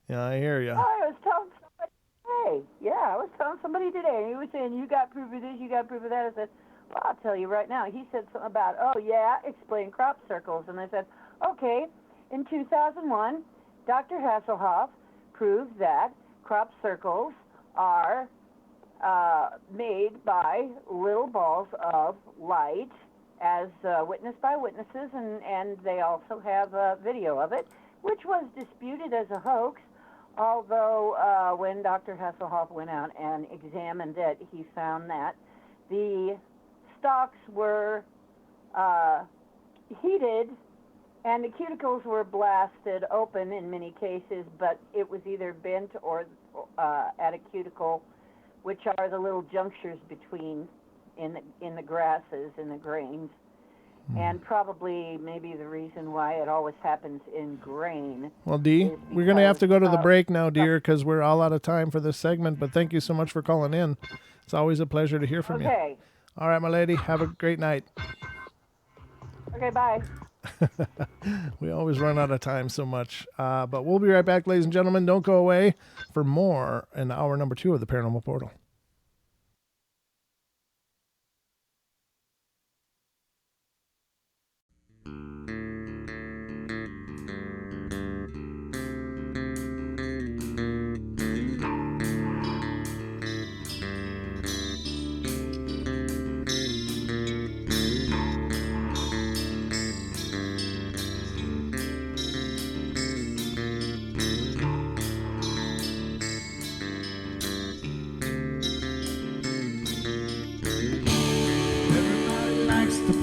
Speaker 1: Yeah, I hear you.
Speaker 2: I was telling somebody today. Yeah, I was telling somebody today, and he was saying, you got proof of this, you got proof of that. I said, well, I'll tell you right now. He said something about, oh, yeah, explain crop circles. And I said, okay, in 2001, Dr. Hasselhoff proved that crop circles are made by little balls of light as witnessed by witnesses, and they also have a video of it, which was disputed as a hoax, although when Dr. Hasselhoff went out and examined it, he found that the stalks were heated and the cuticles were blasted open in many cases, but it was either bent or at a cuticle, which are the little junctures between in the grasses, in the grains. And probably maybe the reason why it always happens in grain.
Speaker 1: Well, Dee, we're going to have to go to the break now, dear, because we're all out of time for this segment. But thank you so much for calling in. It's always a pleasure to hear from you.
Speaker 2: Okay.
Speaker 1: All right, my lady. Have a great night.
Speaker 2: Okay, bye.
Speaker 1: We always run out of time so much. But we'll be right back, ladies and gentlemen. Don't go away for more in hour number 2 of the Paranormal Portal.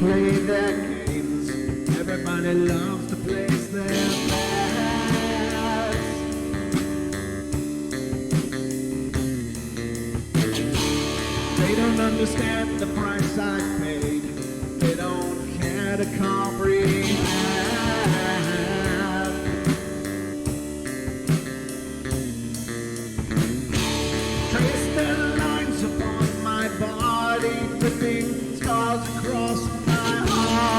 Speaker 3: Play their games. Everybody loves to place their bets. They don't understand the price I paid. They don't care to comprehend. Trace their lines upon my body, dripping scars across my heart.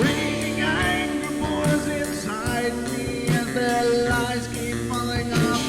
Speaker 3: Raging anger pours inside me as their lies keep falling apart.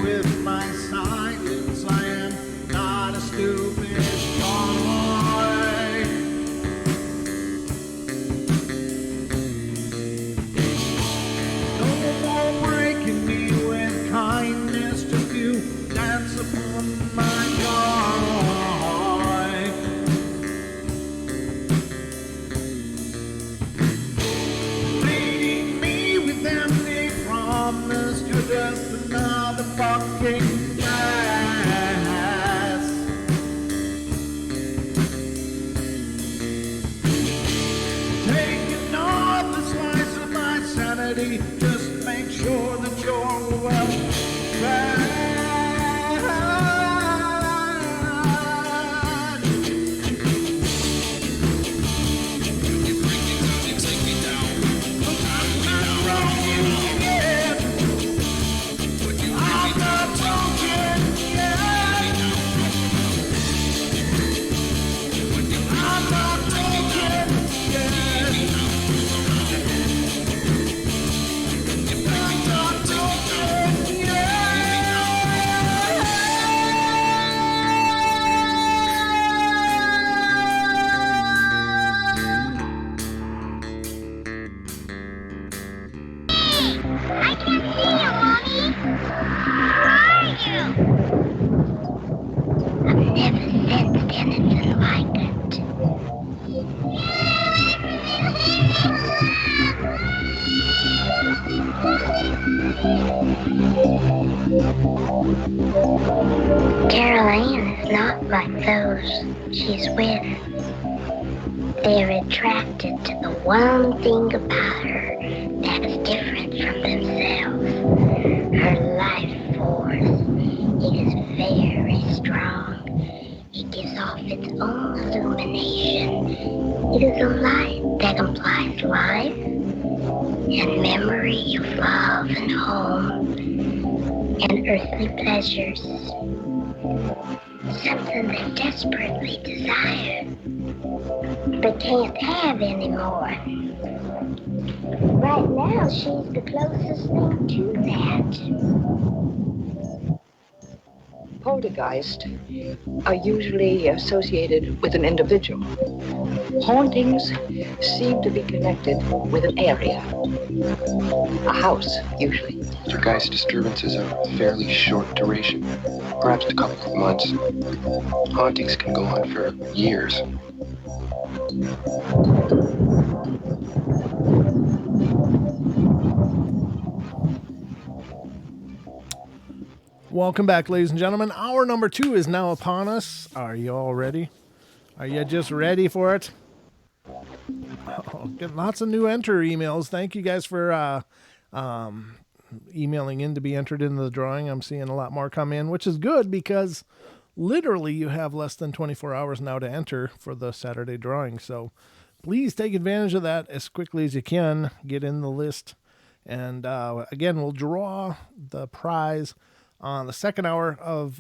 Speaker 3: With my silence, I am not a stupid boy. No more breaking me with kindness, just you dance upon my joy. Leading me with empty promise, you're just another fucking mess. Taking off the slice of my sanity, just make sure that you're well fed.
Speaker 4: Carol Ann is not like those she's with. They're attracted to the one thing about her that's different from themselves. Her life force. It is very strong. It gives off its own illumination. It is a light that implies life and memory of love and home and earthly pleasures. Something they desperately desire, but can't have anymore. Right now, she's the closest thing to that.
Speaker 5: Poltergeists are usually associated with an individual. Hauntings seem to be connected with an area. A house, usually.
Speaker 6: Poltergeist disturbances are fairly short duration, perhaps a couple of months. Hauntings can go on for years.
Speaker 1: Welcome back, ladies and gentlemen. Hour number 2 is now upon us. Are you all ready? Are you just ready for it? Oh, get lots of new enter emails. Thank you guys for emailing in to be entered into the drawing. I'm seeing a lot more come in, which is good because literally you have less than 24 hours now to enter for the Saturday drawing. So please take advantage of that as quickly as you can. Get in the list. And again, we'll draw the prize on the second hour of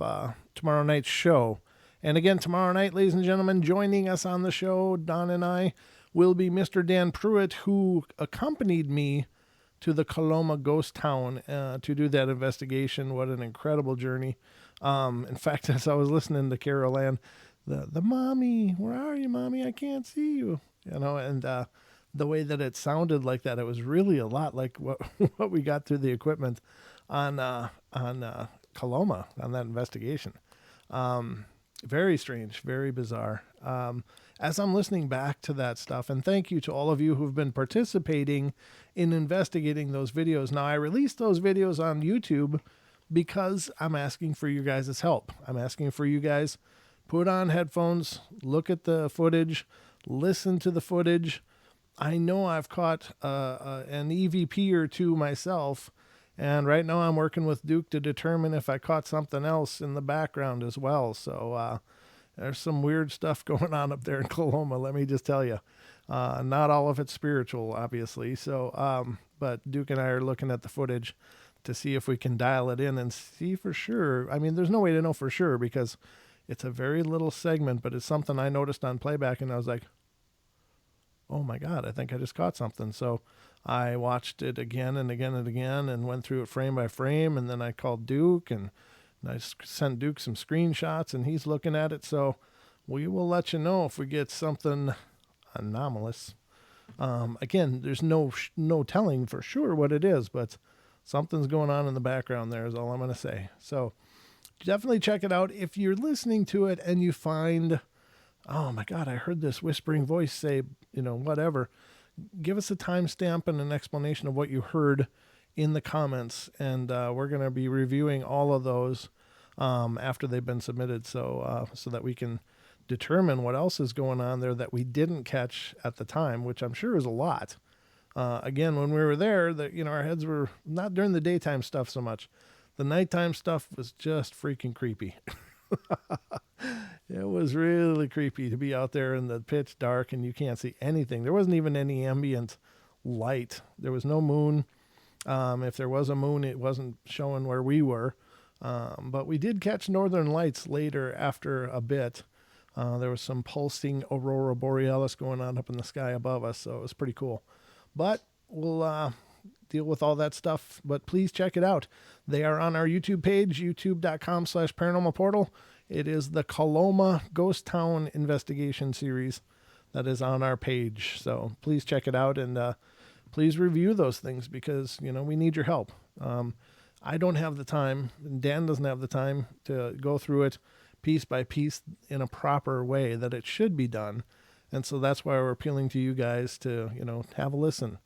Speaker 1: tomorrow night's show. And again, tomorrow night, ladies and gentlemen, joining us on the show, Don and I, will be Mr. Dan Pruitt, who accompanied me to the Coloma ghost town to do that investigation. What an incredible journey. In fact, as I was listening to Carol Ann, the mommy, where are you, mommy? I can't see you. You know, and the way that it sounded like that, it was really a lot like what what we got through the equipment on Coloma on that investigation. Very strange, very bizarre. As I'm listening back to that stuff, and thank you to all of you who've been participating in investigating those videos. Now, I released those videos on YouTube because I'm asking for you guys' help. I'm asking for you guys, put on headphones, look at the footage, listen to the footage. I know I've caught an EVP or two myself, and right now I'm working with Duke to determine if I caught something else in the background as well. So there's some weird stuff going on up there in Coloma, let me just tell you. Not all of it's spiritual, obviously. So, but Duke and I are looking at the footage to see if we can dial it in and see for sure. I mean, there's no way to know for sure because it's a very little segment, but it's something I noticed on playback and I was like, oh my God, I think I just caught something. So I watched it again and again and again and went through it frame by frame. And then I called Duke and I sent Duke some screenshots and he's looking at it. So we will let you know if we get something anomalous. Again, there's no telling for sure what it is, but something's going on in the background there is all I'm going to say. So definitely check it out. If you're listening to it and you find, oh my God, I heard this whispering voice say, whatever, give us a timestamp and an explanation of what you heard in the comments. And we're going to be reviewing all of those after they've been submitted. So that we can determine what else is going on there that we didn't catch at the time, which I'm sure is a lot. Again, when we were there, our heads were not during the daytime stuff so much. The nighttime stuff was just freaking creepy. It was really creepy to be out there in the pitch dark and you can't see anything. There wasn't even any ambient light. There was no moon. If there was a moon, it wasn't showing where we were. But we did catch northern lights later after a bit. There was some pulsing aurora borealis going on up in the sky above us, so it was pretty cool. But we'll deal with all that stuff, but please check it out. They are on our YouTube page, youtube.com/paranormal portal. It is the Coloma Ghost Town Investigation Series that is on our page. So please check it out and please review those things because, we need your help. I don't have the time, and Dan doesn't have the time to go through it piece by piece in a proper way that it should be done. And so that's why we're appealing to you guys to, have a listen.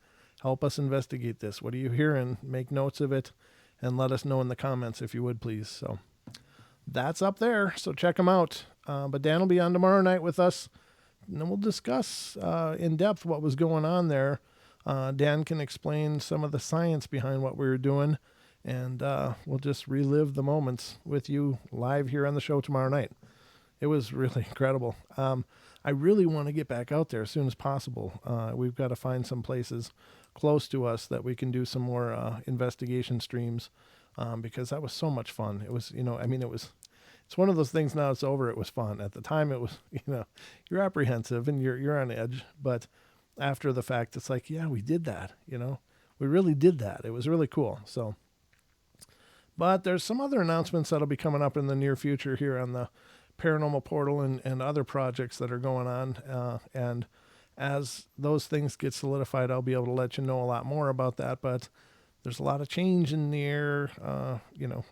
Speaker 1: help us investigate this. What are you hearing? Make notes of it and let us know in the comments if you would, please. So that's up there. So check them out. But Dan will be on tomorrow night with us, and then we'll discuss in depth what was going on there. Dan can explain some of the science behind what we were doing, and we'll just relive the moments with you live here on the show tomorrow night. It was really incredible. I really want to get back out there as soon as possible. We've got to find some places close to us that we can do some more investigation streams, because that was so much fun. It was, it's one of those things now it's over. It was fun. At the time it was, you're apprehensive and you're on edge, but after the fact, it's like, yeah, we did that. We really did that. It was really cool. So, but there's some other announcements that'll be coming up in the near future here on the Paranormal Portal and other projects that are going on. And as those things get solidified, I'll be able to let you know a lot more about that. But there's a lot of change in the air,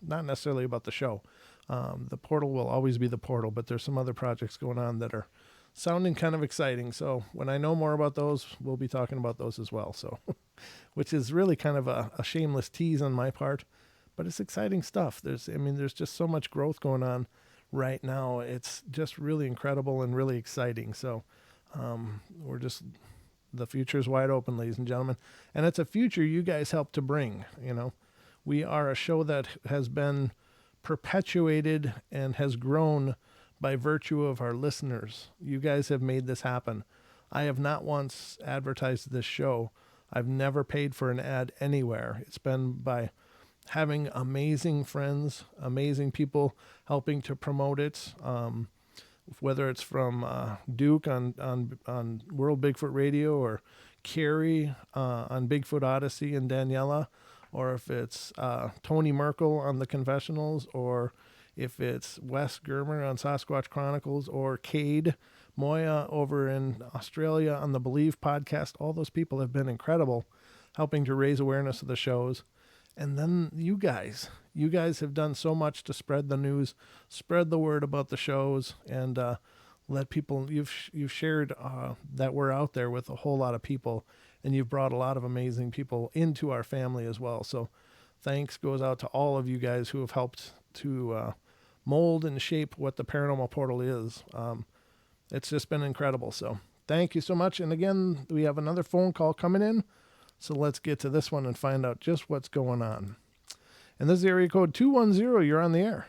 Speaker 1: not necessarily about the show. The portal will always be the portal, but there's some other projects going on that are sounding kind of exciting. So when I know more about those, we'll be talking about those as well. So, which is really kind of a shameless tease on my part, but it's exciting stuff. There's just so much growth going on right now. It's just really incredible and really exciting. So, the future is wide open, ladies and gentlemen, and it's a future you guys helped to bring. We are a show that has been perpetuated and has grown by virtue of our listeners. You guys have made this happen. I have not once advertised this show. I've never paid for an ad anywhere. It's been by having amazing friends, amazing people helping to promote it. Whether it's from Duke on World Bigfoot Radio, or Carrie on Bigfoot Odyssey and Daniela, or if it's Tony Merkel on The Confessionals, or if it's Wes Germer on Sasquatch Chronicles, or Cade Moya over in Australia on the Believe podcast. All those people have been incredible, helping to raise awareness of the shows. And then you guys have done so much to spread the news, spread the word about the shows, and let people, you've shared that we're out there with a whole lot of people, and you've brought a lot of amazing people into our family as well. So thanks goes out to all of you guys who have helped to mold and shape what the Paranormal Portal is. It's just been incredible. So thank you so much. And again, we have another phone call coming in. So let's get to this one and find out just what's going on. And this is area code 210. You're on the air.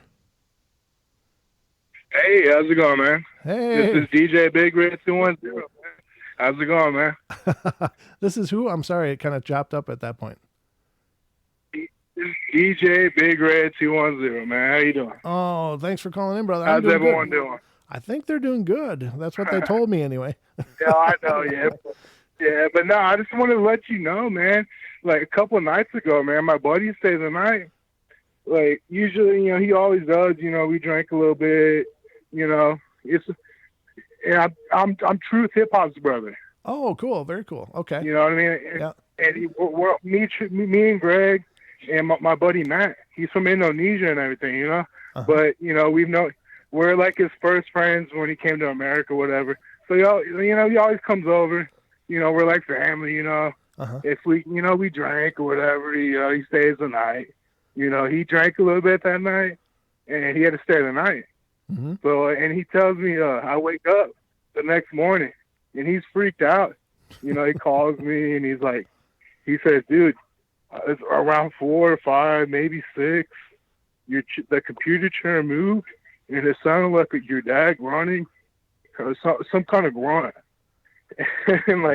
Speaker 7: Hey, how's it going, man?
Speaker 1: Hey.
Speaker 7: This is DJ Big Red 210, man. How's it going, man?
Speaker 1: This is who? I'm sorry, it kind of chopped up at that point.
Speaker 7: This is DJ Big Red 210, man. How you doing?
Speaker 1: Oh, thanks for calling in, brother.
Speaker 7: How's everyone doing?
Speaker 1: I think they're doing good. That's what they told me anyway.
Speaker 7: Yeah, I know, yeah. Yeah, but no, I just wanted to let you know, man. Like a couple of nights ago, man, my buddy stayed the night. Like usually, he always does. We drank a little bit. I'm Truth Hip Hop's brother.
Speaker 1: Oh, cool, very cool. Okay.
Speaker 7: You know what I mean?
Speaker 1: Yeah.
Speaker 7: And me and Greg and my buddy Matt. He's from Indonesia and everything,
Speaker 1: Uh-huh.
Speaker 7: But we're like his first friends when he came to America, whatever. So he always comes over. We're like family,
Speaker 1: Uh-huh.
Speaker 7: If we drank or whatever, he stays the night. He drank a little bit that night, and he had to stay the night.
Speaker 1: Mm-hmm.
Speaker 7: So, and he tells me, I wake up the next morning, and he's freaked out. He calls me, and he says, dude, it's around 4 or 5, maybe 6. The computer chair moved, and it sounded like your dad running, or some kind of grunt. And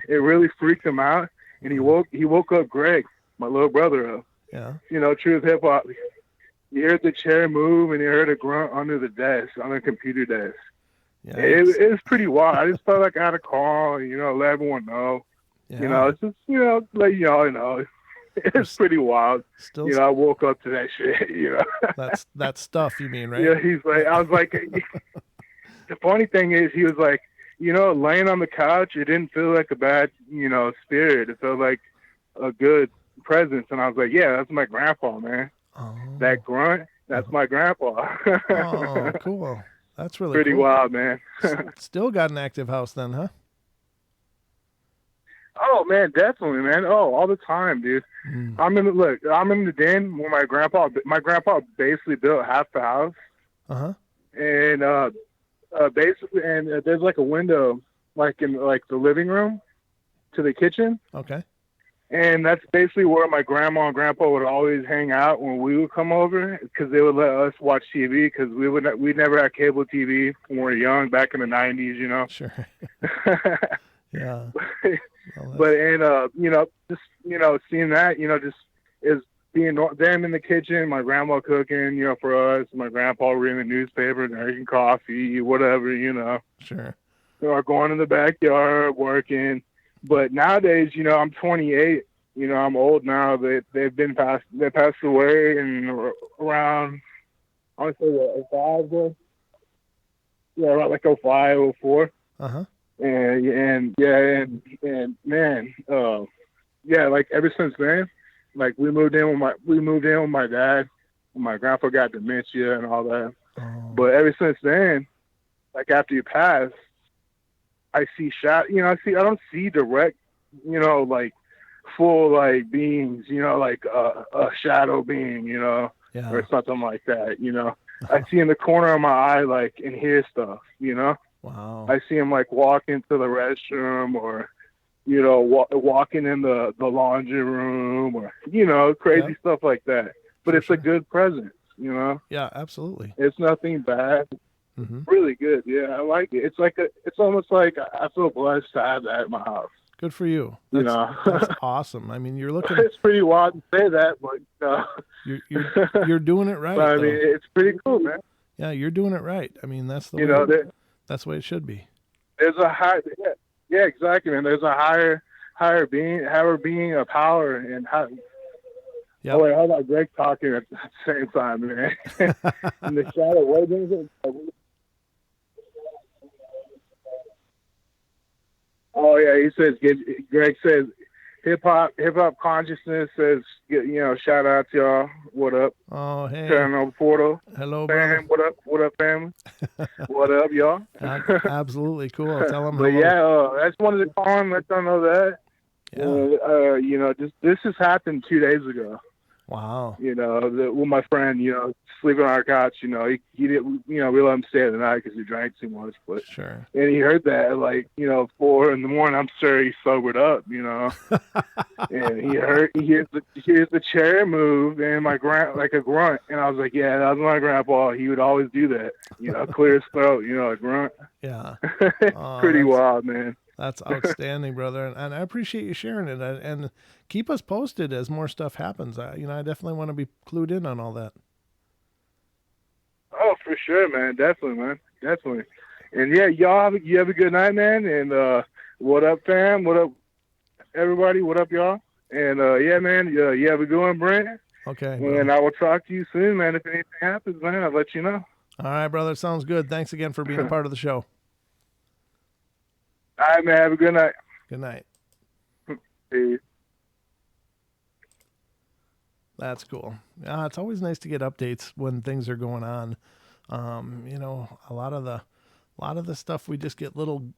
Speaker 7: it really freaked him out, and he woke up Greg, my little brother, up.
Speaker 1: Yeah.
Speaker 7: Truth Hip Hop. You heard the chair move, and you heard a grunt under the desk, on the computer desk.
Speaker 1: Yeah.
Speaker 7: It was pretty wild. I just felt like I had to call, let everyone know.
Speaker 1: Yeah.
Speaker 7: It's just let y'all know. It's pretty wild.
Speaker 1: Still,
Speaker 7: I woke up to that shit.
Speaker 1: That's stuff you mean, right?
Speaker 7: Yeah. I was like, the funny thing is, he was like, laying on the couch, it didn't feel like a bad, spirit. It felt like a good presence. And I was like, yeah, that's my grandpa, man.
Speaker 1: Oh.
Speaker 7: That grunt, that's my grandpa.
Speaker 1: Oh, cool. That's really
Speaker 7: pretty
Speaker 1: cool.
Speaker 7: wild, man.
Speaker 1: Still got an active house then, huh?
Speaker 7: Oh man, definitely, man. Oh, all the time, dude. I'm in the den where my grandpa basically built half the house,
Speaker 1: Uh-huh.
Speaker 7: and basically, and there's like a window, like in like the living room to the kitchen,
Speaker 1: Okay.
Speaker 7: and that's basically where my grandma and grandpa would always hang out when we would come over, because they would let us watch TV, because we never had cable TV when we were young back in the '90s, you know.
Speaker 1: Sure. Yeah. Well,
Speaker 7: But just seeing that, just is being them in the kitchen, my grandma cooking, for us, my grandpa reading the newspaper, drinking coffee, whatever,
Speaker 1: sure.
Speaker 7: or going in the backyard working. But nowadays, I'm 28. I'm old now. They passed away in around, I want to say what, 05 though? Yeah, around like 05, 04.
Speaker 1: Uh-huh.
Speaker 7: And man, like ever since then, like we moved in with my dad. My grandpa got dementia and all that.
Speaker 1: Oh.
Speaker 7: But ever since then, like after you pass, I see I don't see direct, like full like beings, like a shadow being,
Speaker 1: Yeah.
Speaker 7: or something like that. I see in the corner of my eye, like, and hear stuff.
Speaker 1: Wow.
Speaker 7: I see him like walk into the restroom, or walking in the laundry room, or crazy stuff like that. But it's a good presence,
Speaker 1: Yeah, absolutely.
Speaker 7: It's nothing bad.
Speaker 1: Mm-hmm.
Speaker 7: Really good. Yeah, I like it. It's almost like I feel blessed to have that in my house.
Speaker 1: Good for you. That's awesome. I mean, you're looking.
Speaker 7: It's pretty wild to say that, but
Speaker 1: you're doing it right.
Speaker 7: But, I mean, it's pretty cool, man.
Speaker 1: Yeah, you're doing it right. I mean, that's the way. That's the way it should be.
Speaker 7: There's a yeah, exactly, man. There's a higher being of power, and how.
Speaker 1: Yep.
Speaker 7: Oh wait, how about Greg talking at the same time, man? In the shadow, what is it? Oh yeah, he says. Greg says, hip hop consciousness says, shout out to y'all. What up?
Speaker 1: Oh hey.
Speaker 7: Paranormal Portal.
Speaker 1: Hello,
Speaker 7: fam.
Speaker 1: brother.
Speaker 7: What up, family? What up, y'all?
Speaker 1: Absolutely cool. I'll tell them.
Speaker 7: But
Speaker 1: hello.
Speaker 7: I just wanted to call and let them know that.
Speaker 1: Yeah.
Speaker 7: This has happened 2 days ago.
Speaker 1: Wow.
Speaker 7: With my friend, sleeping on our couch, he didn't, we let him stay the night because he drank too much. But
Speaker 1: sure.
Speaker 7: And he heard that at 4 in the morning. I'm sure he sobered up, and he hears the chair move and like a grunt. And I was like, yeah, that was my grandpa. He would always do that, clear his throat, a grunt.
Speaker 1: Yeah.
Speaker 7: Pretty wild, man.
Speaker 1: That's outstanding, brother. And I appreciate you sharing it. And keep us posted as more stuff happens. I definitely want to be clued in on all that.
Speaker 7: Oh, for sure, man. Definitely, man. Definitely. And yeah, you have a good night, man. And what up, fam? What up, everybody? What up, y'all? And yeah, man, you have a good one, Brent.
Speaker 1: Okay.
Speaker 7: And
Speaker 1: brother.
Speaker 7: I will talk to you soon, man. If anything happens, man, I'll let you know.
Speaker 1: All right, brother. Sounds good. Thanks again for being a part of the show.
Speaker 7: All right, man. Have a good night.
Speaker 1: Good night.
Speaker 7: Peace.
Speaker 1: That's cool. It's always nice to get updates when things are going on. A lot of the stuff we just get little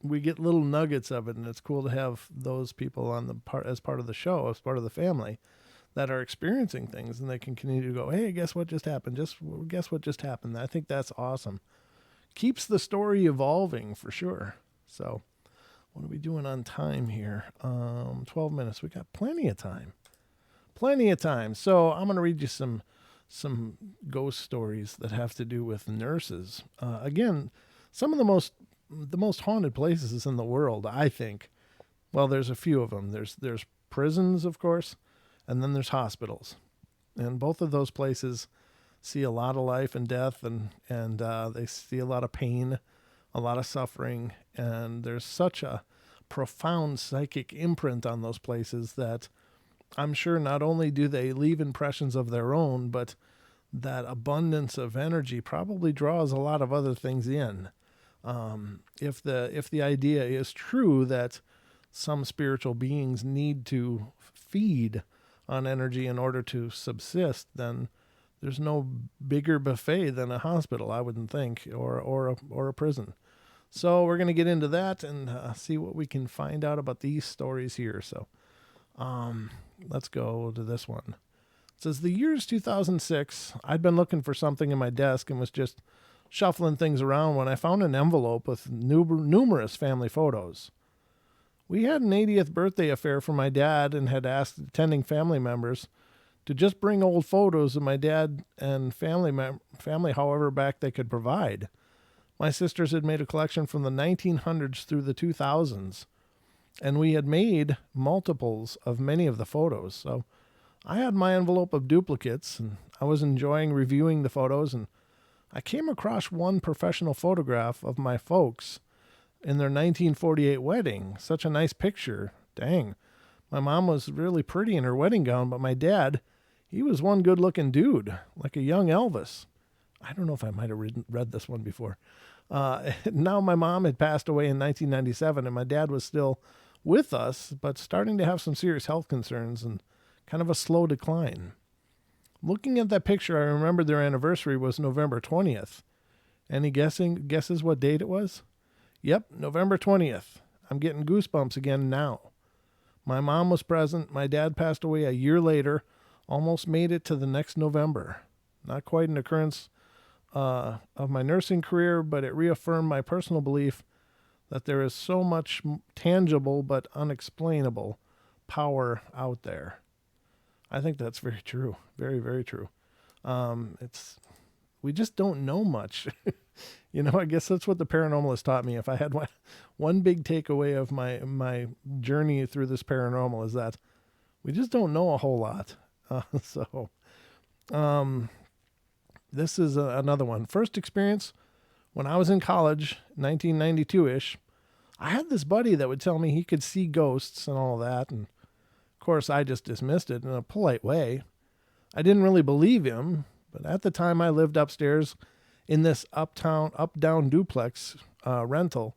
Speaker 1: nuggets of it, and it's cool to have those people on as part of the show, as part of the family, that are experiencing things, and they can continue to go, hey, guess what just happened? Guess what just happened? I think that's awesome. Keeps the story evolving for sure. So, what are we doing on time here? 12 minutes. We got plenty of time. So I'm going to read you some ghost stories that have to do with nurses. Again, some of the most haunted places in the world, I think. Well, there's a few of them. There's prisons, of course, and then there's hospitals. And both of those places see a lot of life and death, and they see a lot of pain, a lot of suffering, and there's such a profound psychic imprint on those places that I'm sure not only do they leave impressions of their own, but that abundance of energy probably draws a lot of other things in. If the idea is true that some spiritual beings need to feed on energy in order to subsist, then there's no bigger buffet than a hospital, I wouldn't think, or a prison. So we're going to get into that and see what we can find out about these stories here. So let's go to this one. It says, the year is 2006. I'd been looking for something in my desk and was just shuffling things around when I found an envelope with numerous family photos. We had an 80th birthday affair for my dad and had asked attending family members to just bring old photos of my dad and family however back they could provide. My sisters had made a collection from the 1900s through the 2000s, and we had made multiples of many of the photos. So I had my envelope of duplicates, and I was enjoying reviewing the photos, and I came across one professional photograph of my folks in their 1948 wedding. Such a nice picture. Dang. My mom was really pretty in her wedding gown, but my dad, he was one good-looking dude, like a young Elvis. I don't know if I might have read this one before. Now my mom had passed away in 1997, and my dad was still with us, but starting to have some serious health concerns and kind of a slow decline. Looking at that picture, I remembered their anniversary was November 20th. Any guesses what date it was? Yep, November 20th. I'm getting goosebumps again now. My mom was present. My dad passed away a year later, almost made it to the next November. Not quite an occurrence of my nursing career, but it reaffirmed my personal belief that there is so much tangible but unexplainable power out there. I think that's very true. Very, very true. We just don't know much. I guess that's what the paranormal has taught me. If I had one big takeaway of my journey through this paranormal is that we just don't know a whole lot. This is another one. First experience when I was in college, 1992-ish. I had this buddy that would tell me he could see ghosts and all that, and of course I just dismissed it in a polite way. I didn't really believe him, but at the time I lived upstairs in this up-down duplex rental,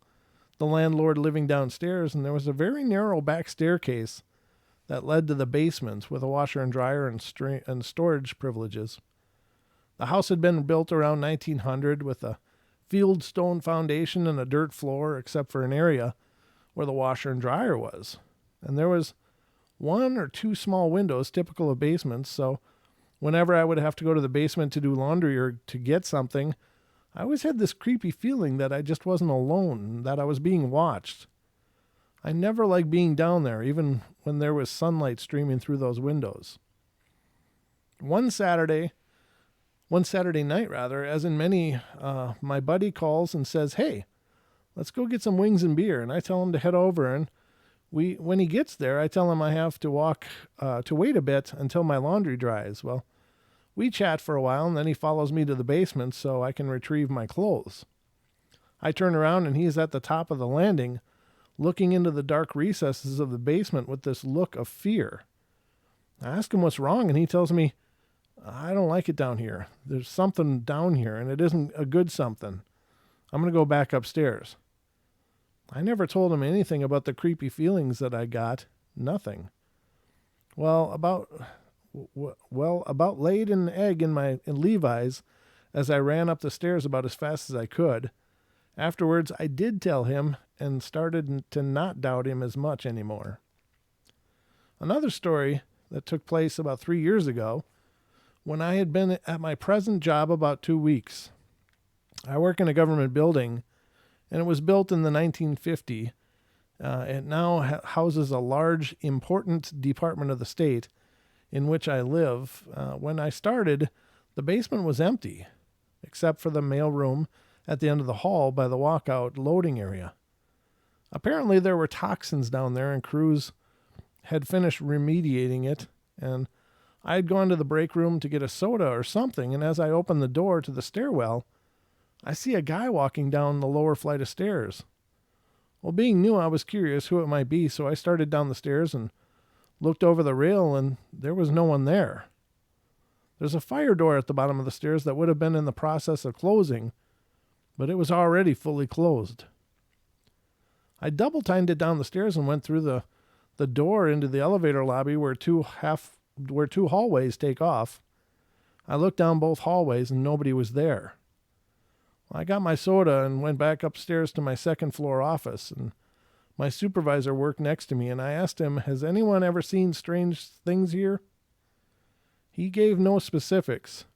Speaker 1: the landlord living downstairs, and there was a very narrow back staircase that led to the basement with a washer and dryer and storage privileges. The house had been built around 1900 with a field stone foundation and a dirt floor, except for an area where the washer and dryer was. And there was one or two small windows typical of basements, so whenever I would have to go to the basement to do laundry or to get something, I always had this creepy feeling that I just wasn't alone, that I was being watched. I never liked being down there, even when there was sunlight streaming through those windows. One Saturday night, as in many, my buddy calls and says, "Hey, let's go get some wings and beer." And I tell him to head over, and when he gets there, I tell him I have to wait a bit until my laundry dries. Well, we chat for a while, and then he follows me to the basement so I can retrieve my clothes. I turn around, and he's at the top of the landing, looking into the dark recesses of the basement with this look of fear. I ask him what's wrong, and he tells me, "I don't like it down here. There's something down here, and it isn't a good something. I'm going to go back upstairs." I never told him anything about the creepy feelings that I got. Nothing. Well, about laid an egg in Levi's as I ran up the stairs about as fast as I could. Afterwards, I did tell him and started to not doubt him as much anymore. Another story that took place about 3 years ago, when I had been at my present job about 2 weeks. I work in a government building, and it was built in the 1950s. It now houses a large, important department of the state in which I live. When I started, the basement was empty, except for the mail room at the end of the hall by the walkout loading area. Apparently there were toxins down there, and crews had finished remediating it, and I had gone to the break room to get a soda or something, and as I opened the door to the stairwell, I see a guy walking down the lower flight of stairs. Well, being new, I was curious who it might be, so I started down the stairs and looked over the rail, and there was no one there. There's a fire door at the bottom of the stairs that would have been in the process of closing, but it was already fully closed. I double-timed it down the stairs and went through the door into the elevator lobby where two hallways take off. I looked down both hallways and nobody was there. I got my soda and went back upstairs to my second floor office, and my supervisor worked next to me, and I asked him, has anyone ever seen strange things here? He gave no specifics.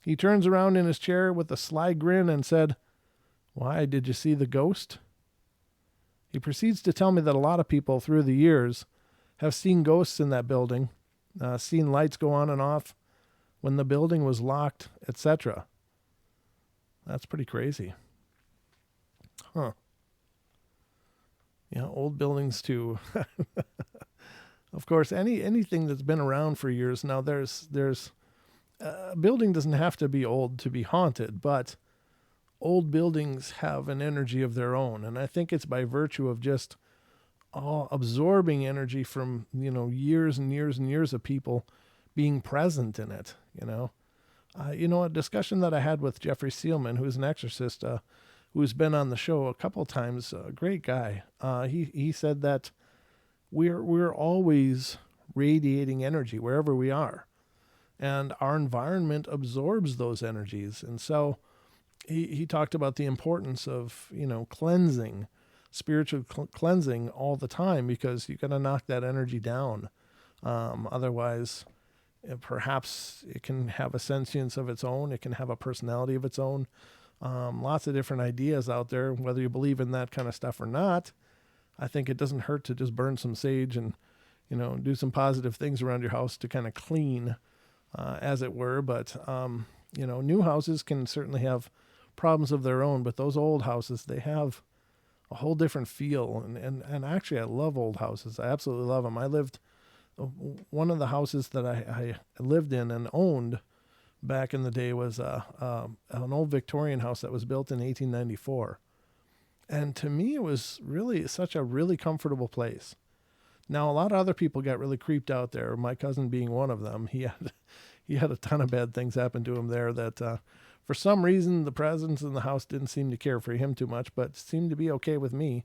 Speaker 1: He turns around in his chair with a sly grin and said, why, did you see the ghost? He proceeds to tell me that a lot of people through the years have seen ghosts in that building, seen lights go on and off when the building was locked, etc. That's pretty crazy. Huh. Yeah, old buildings too. Of course, anything that's been around for years now, there's a building doesn't have to be old to be haunted, but old buildings have an energy of their own, and I think it's by virtue of just absorbing energy from years and years and years of people being present in it. A discussion that I had with Jeffrey Seelman, who's an exorcist, who's been on the show a couple times, a great guy. He said that we're always radiating energy wherever we are, and our environment absorbs those energies. And so he talked about the importance of cleansing, spiritual cleansing all the time, because you got to knock that energy down. Otherwise, perhaps it can have a sentience of its own. It can have a personality of its own. Lots of different ideas out there, whether you believe in that kind of stuff or not. I think it doesn't hurt to just burn some sage and, do some positive things around your house to kind of clean, as it were. But, new houses can certainly have problems of their own, but those old houses, they have a whole different feel. And actually, I love old houses. I absolutely love them. One of the houses that I lived in and owned back in the day was an old Victorian house that was built in 1894. And to me, it was really such a really comfortable place. Now, a lot of other people got really creeped out there, my cousin being one of them. He had a ton of bad things happen to him there that for some reason, the presence in the house didn't seem to care for him too much, but seemed to be okay with me.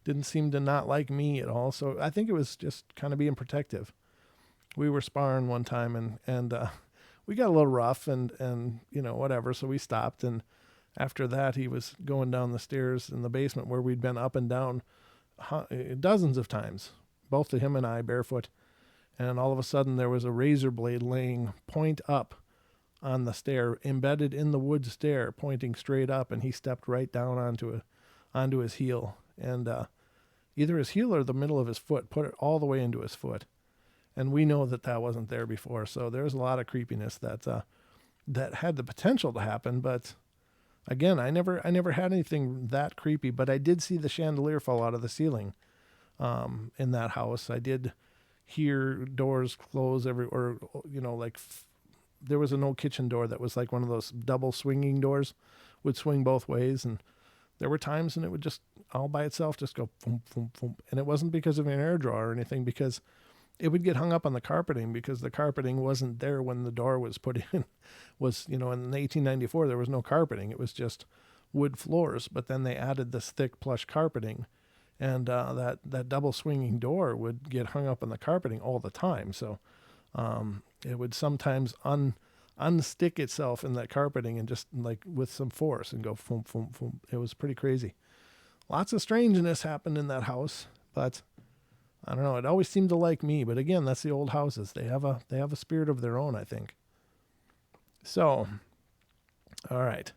Speaker 1: Didn't seem to not like me at all. So I think it was just kind of being protective. We were sparring one time and we got a little rough and whatever. So we stopped. And after that, he was going down the stairs in the basement where we'd been up and down dozens of times, both to him and I, barefoot. And all of a sudden there was a razor blade laying point up on the stair, embedded in the wood stair, pointing straight up. And he stepped right down onto his heel. And either his heel or the middle of his foot, put it all the way into his foot. And we know that wasn't there before. So there's a lot of creepiness that had the potential to happen. But again, I never had anything that creepy, but I did see the chandelier fall out of the ceiling in that house. I did hear doors close there was an old kitchen door that was like one of those double swinging doors, would swing both ways. And there were times when it would just all by itself just go boom, boom, boom. And it wasn't because of an air drawer or anything, because it would get hung up on the carpeting, because the carpeting wasn't there when the door was put in. In 1894, there was no carpeting. It was just wood floors. But then they added this thick plush carpeting, and that double swinging door would get hung up on the carpeting all the time. So it would sometimes unstick itself in that carpeting and just like with some force and go boom, boom, boom. It was pretty crazy. Lots of strangeness happened in that house, but I don't know. It always seemed to like me, but again, that's the old houses. They have a spirit of their own, I think. So, all right.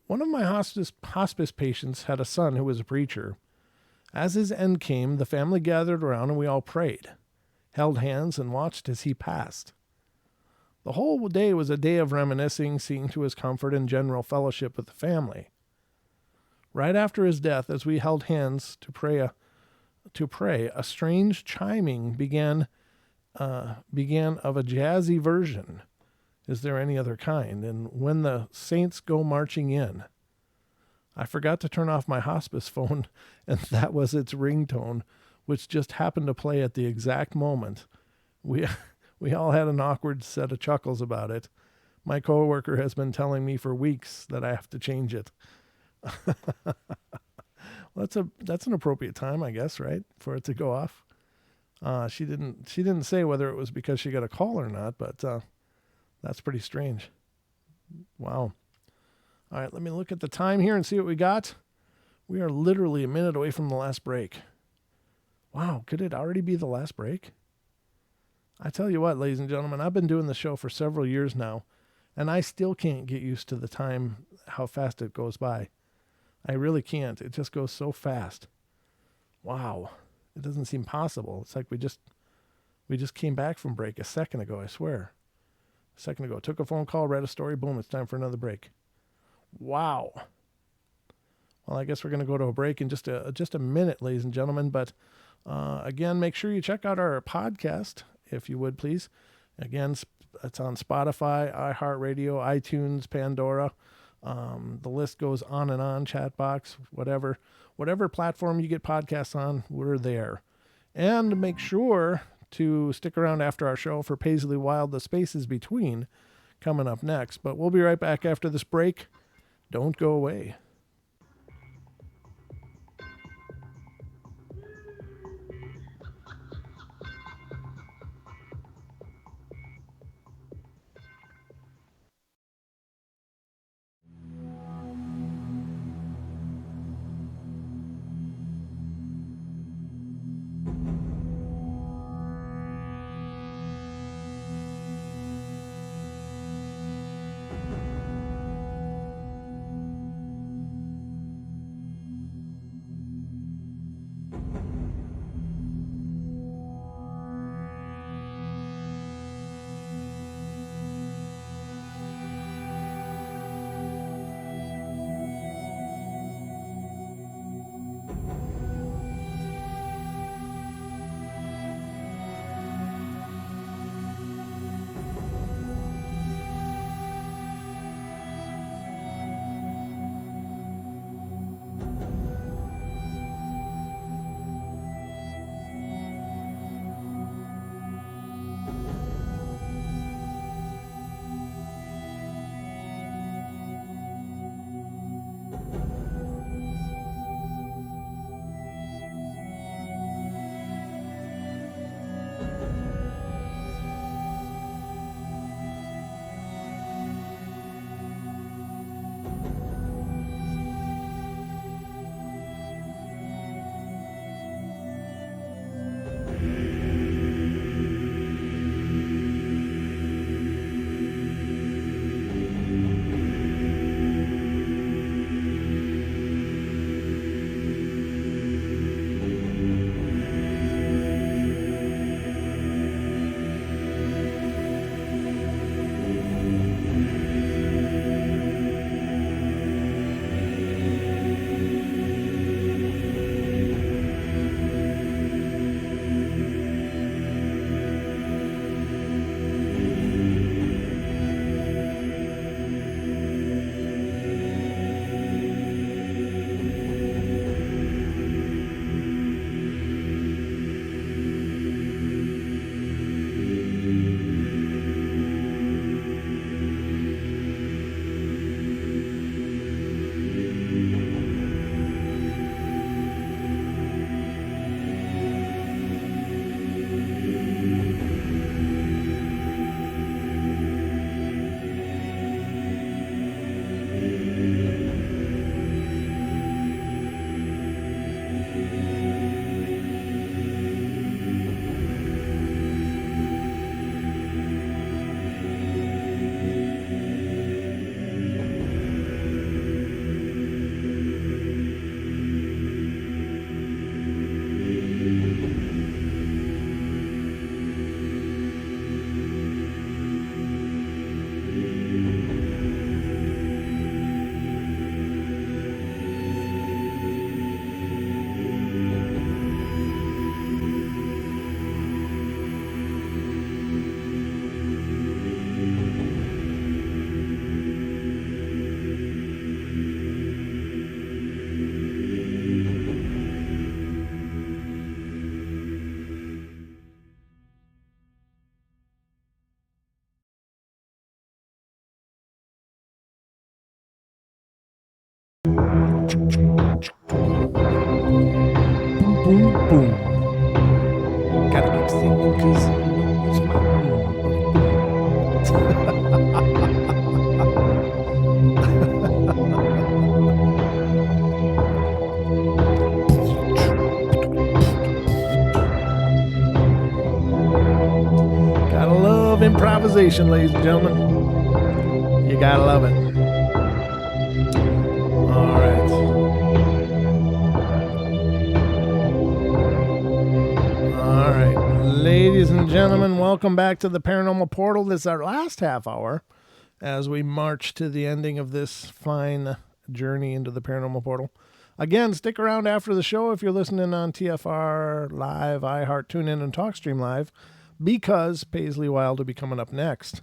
Speaker 1: One of my hospice patients had a son who was a preacher. As his end came, the family gathered around and we all prayed, held hands, and watched as he passed. The whole day was a day of reminiscing, seeing to his comfort, and general fellowship with the family. Right after his death, as we held hands to pray, a strange chiming began of a jazzy version. Is there any other kind? And when the saints go marching in. I forgot to turn off my hospice phone, and that was its ringtone, which just happened to play at the exact moment. We all had an awkward set of chuckles about it. My coworker has been telling me for weeks that I have to change it. Well, that's an appropriate time, I guess, right, for it to go off. She didn't say whether it was because she got a call or not, but that's pretty strange. Wow. All right, let me look at the time here and see what we got. We are literally a minute away from the last break. Wow, could it already be the last break? I tell you what, ladies and gentlemen, I've been doing the show for several years now, and I still can't get used to the time, how fast it goes by. I really can't. It just goes so fast. Wow. It doesn't seem possible. It's like we just came back from break a second ago, I swear. A second ago. Took a phone call, read a story, boom, it's time for another break. Wow. Well, I guess we're going to go to a break in just a minute, ladies and gentlemen. But again, make sure you check out our podcast, if you would, please. Again, it's on Spotify, iHeartRadio, iTunes, Pandora. The list goes on and on, Chatbox, whatever platform you get podcasts on, we're there. And make sure to stick around after our show for Paisley Wild, The Spaces Between, coming up next. But we'll be right back after this break. Don't go away. Boom, boom. Gotta keep singing because it's my boom, boom, boom. improvisation, ladies and gentlemen. You gotta love it. All right. All right. Ladies and gentlemen, welcome back to the Paranormal Portal. This is our last half hour as we march to the ending of this fine journey into the Paranormal Portal. Again, stick around after the show if you're listening on TFR Live, iHeart, TuneIn, and TalkStream Live, because Paisley Wild will be coming up next.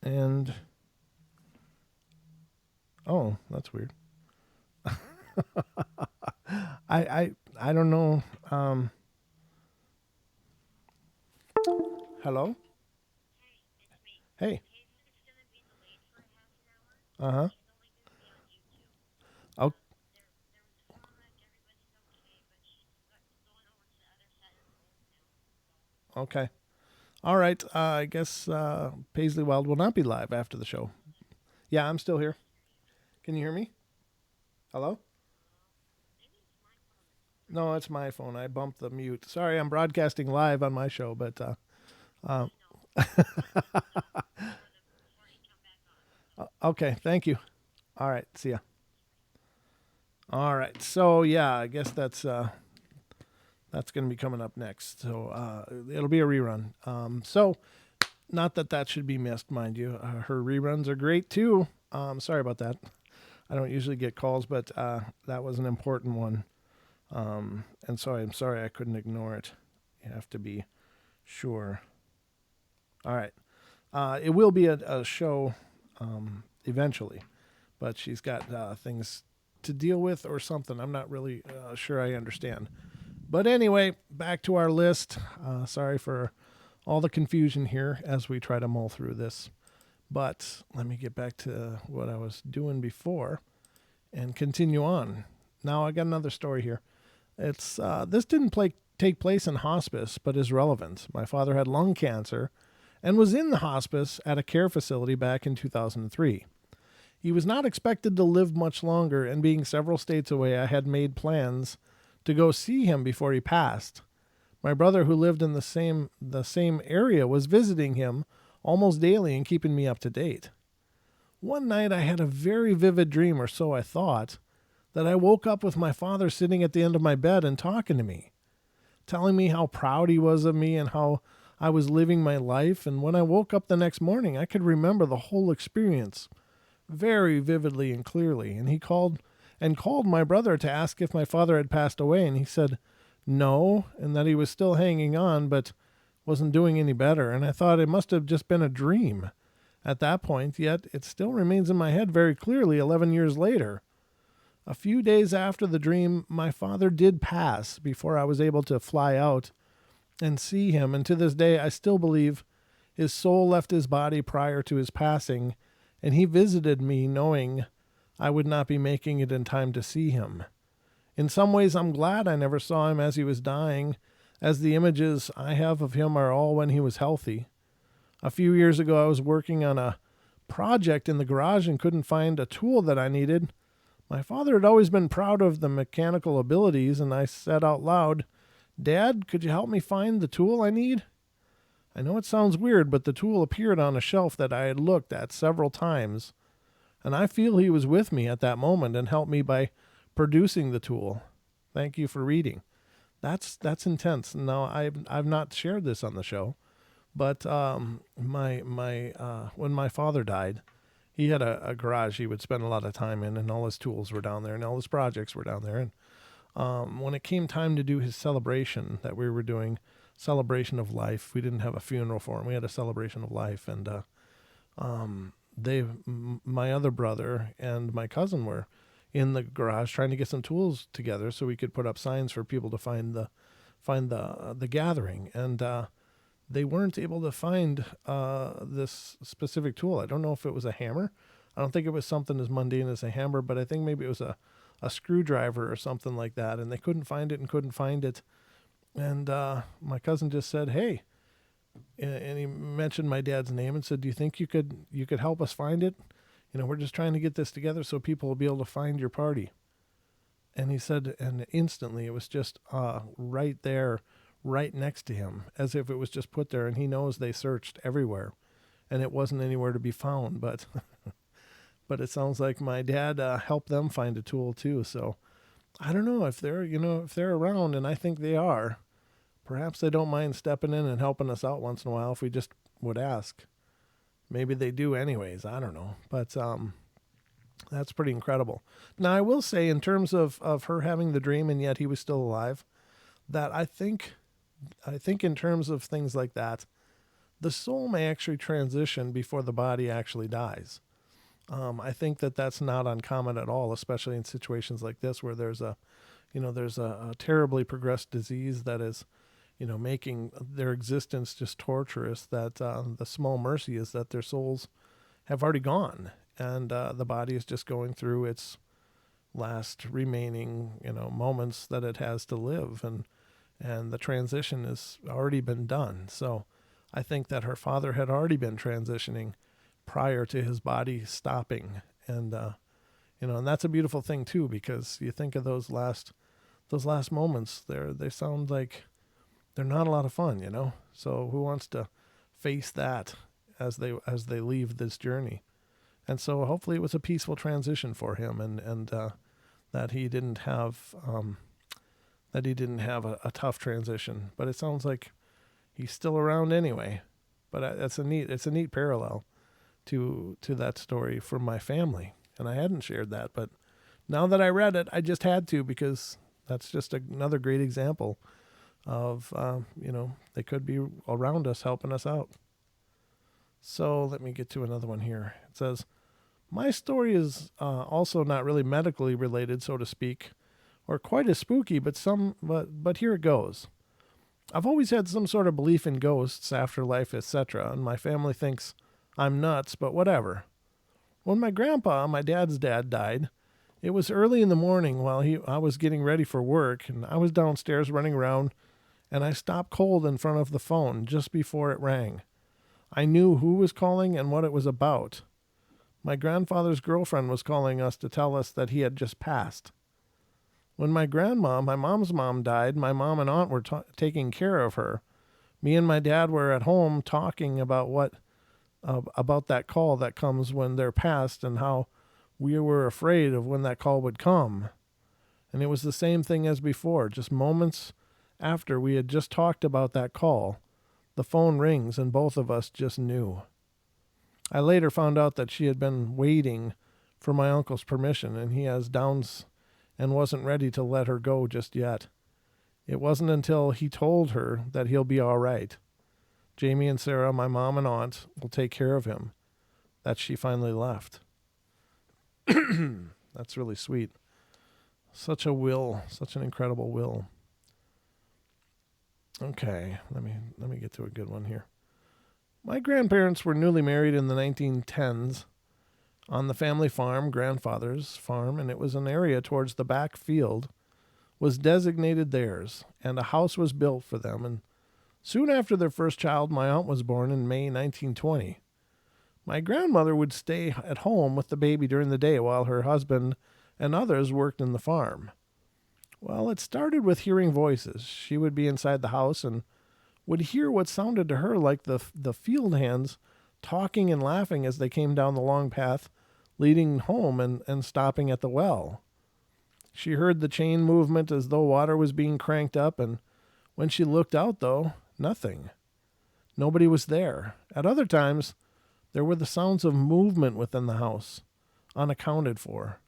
Speaker 1: And oh, that's weird. I don't know. Hello? Hey. Uh-huh. Oh. Okay. All right. I guess Paisley Wild will not be live after the show. Yeah, I'm still here. Can you hear me? Hello? No, it's my phone. I bumped the mute. Sorry, I'm broadcasting live on my show, but okay, thank you. All right, see ya. All right, so yeah, I guess that's going to be coming up next. So it'll be a rerun. So not that should be missed, mind you. Her reruns are great too. Sorry about that. I don't usually get calls, but that was an important one. And so I'm sorry I couldn't ignore it. You have to be sure. All right. It will be a show eventually, but she's got things to deal with or something. I'm not really sure I understand. But anyway, back to our list. Sorry for all the confusion here as we try to mull through this. But let me get back to what I was doing before and continue on. Now I got another story here. It's this didn't take place in hospice, but is relevant. My father had lung cancer and was in the hospice at a care facility back in 2003. He was not expected to live much longer, and being several states away, I had made plans to go see him before he passed. My brother, who lived in the same area, was visiting him almost daily and keeping me up to date. One night I had a very vivid dream, or so I thought, that I woke up with my father sitting at the end of my bed and talking to me, telling me how proud he was of me and how I was living my life. And when I woke up the next morning, I could remember the whole experience very vividly and clearly. And he called my brother to ask if my father had passed away, and he said no, and that he was still hanging on, but wasn't doing any better. And I thought it must have just been a dream at that point, yet it still remains in my head very clearly 11 years later. A few days after the dream, my father did pass before I was able to fly out and see him, and to this day I still believe his soul left his body prior to his passing, and he visited me knowing I would not be making it in time to see him. In some ways, I'm glad I never saw him as he was dying, as the images I have of him are all when he was healthy. A few years ago, I was working on a project in the garage and couldn't find a tool that I needed. My father had always been proud of the mechanical abilities, and I said out loud, "Dad, could you help me find the tool I need?" I know it sounds weird, but the tool appeared on a shelf that I had looked at several times, and I feel he was with me at that moment and helped me by producing the tool. Thank you for reading. That's intense. Now, I've not shared this on the show, but when my father died, he had a garage he would spend a lot of time in, and all his tools were down there, and all his projects were down there. And when it came time to do his celebration that we were doing, celebration of life, we didn't have a funeral for him. We had a celebration of life, and my other brother and my cousin were in the garage trying to get some tools together so we could put up signs for people to find the gathering, and they weren't able to find this specific tool. I don't know if it was a hammer. I don't think it was something as mundane as a hammer, but I think maybe it was a screwdriver or something like that, and they couldn't find it. And my cousin just said, "Hey," and he mentioned my dad's name and said, "Do you think you could help us find it? You know, we're just trying to get this together so people will be able to find your party." And he said, and instantly it was just right there, right next to him, as if it was just put there, and he knows they searched everywhere and it wasn't anywhere to be found. But but it sounds like my dad helped them find a tool too. So I don't know if they're, if they're around, and I think they are. Perhaps they don't mind stepping in and helping us out once in a while if we just would ask. Maybe they do anyways. I don't know. But that's pretty incredible. Now, I will say, in terms of her having the dream and yet he was still alive, that I think in terms of things like that, the soul may actually transition before the body actually dies. I think that that's not uncommon at all, especially in situations like this where there's a terribly progressed disease that is, making their existence just torturous. That the small mercy is that their souls have already gone, and the body is just going through its last remaining, moments that it has to live, and the transition has already been done. So I think that her father had already been transitioning prior to his body stopping. And, and that's a beautiful thing too, because you think of those last moments there, they sound like they're not a lot of fun, So who wants to face that as they leave this journey? And so hopefully it was a peaceful transition for him, and that he didn't have a tough transition. But it sounds like he's still around anyway. But it's a neat parallel to that story from my family, and I hadn't shared that, but now that I read it, I just had to, because that's just another great example of they could be around us helping us out. So let me get to another one here. It says, my story is also not really medically related, so to speak, or quite as spooky, but here it goes. I've always had some sort of belief in ghosts, afterlife, etc., and my family thinks I'm nuts, but whatever. When my grandpa, my dad's dad, died, it was early in the morning while I was getting ready for work, and I was downstairs running around, and I stopped cold in front of the phone just before it rang. I knew who was calling and what it was about. My grandfather's girlfriend was calling us to tell us that he had just passed. When my grandma, my mom's mom, died, my mom and aunt were taking care of her. Me and my dad were at home talking about that call that comes when they're passed, and how we were afraid of when that call would come. And it was the same thing as before. Just moments after we had just talked about that call, the phone rings and both of us just knew. I later found out that she had been waiting for my uncle's permission, and he has Downs and wasn't ready to let her go just yet. It wasn't until he told her that he'll be all right. Jamie and Sarah, my mom and aunt, will take care of him, that she finally left. That's really sweet. Such a will, such an incredible will. Okay, let me get to a good one here. My grandparents were newly married in the 1910s on the family farm, grandfather's farm, and it was an area towards the back field, was designated theirs, and a house was built for them. And soon after their first child, my aunt was born in May 1920. My grandmother would stay at home with the baby during the day while her husband and others worked in the farm. Well, it started with hearing voices. She would be inside the house and would hear what sounded to her like the field hands talking and laughing as they came down the long path leading home and stopping at the well. She heard the chain movement as though water was being cranked up, and when she looked out, though, nothing. Nobody was there. At other times, there were the sounds of movement within the house, unaccounted for.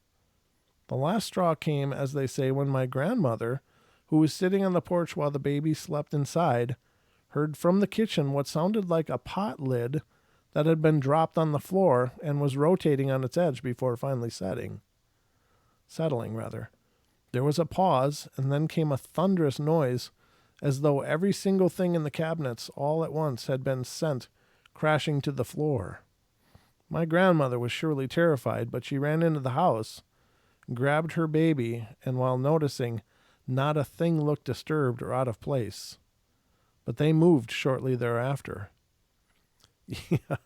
Speaker 1: The last straw came, as they say, when my grandmother, who was sitting on the porch while the baby slept inside, heard from the kitchen what sounded like a pot lid that had been dropped on the floor and was rotating on its edge before finally settling. There was a pause, and then came a thunderous noise, as though every single thing in the cabinets all at once had been sent crashing to the floor. My grandmother was surely terrified, but she ran into the house, grabbed her baby, and while noticing not a thing looked disturbed or out of place. But they moved shortly thereafter. Yeah,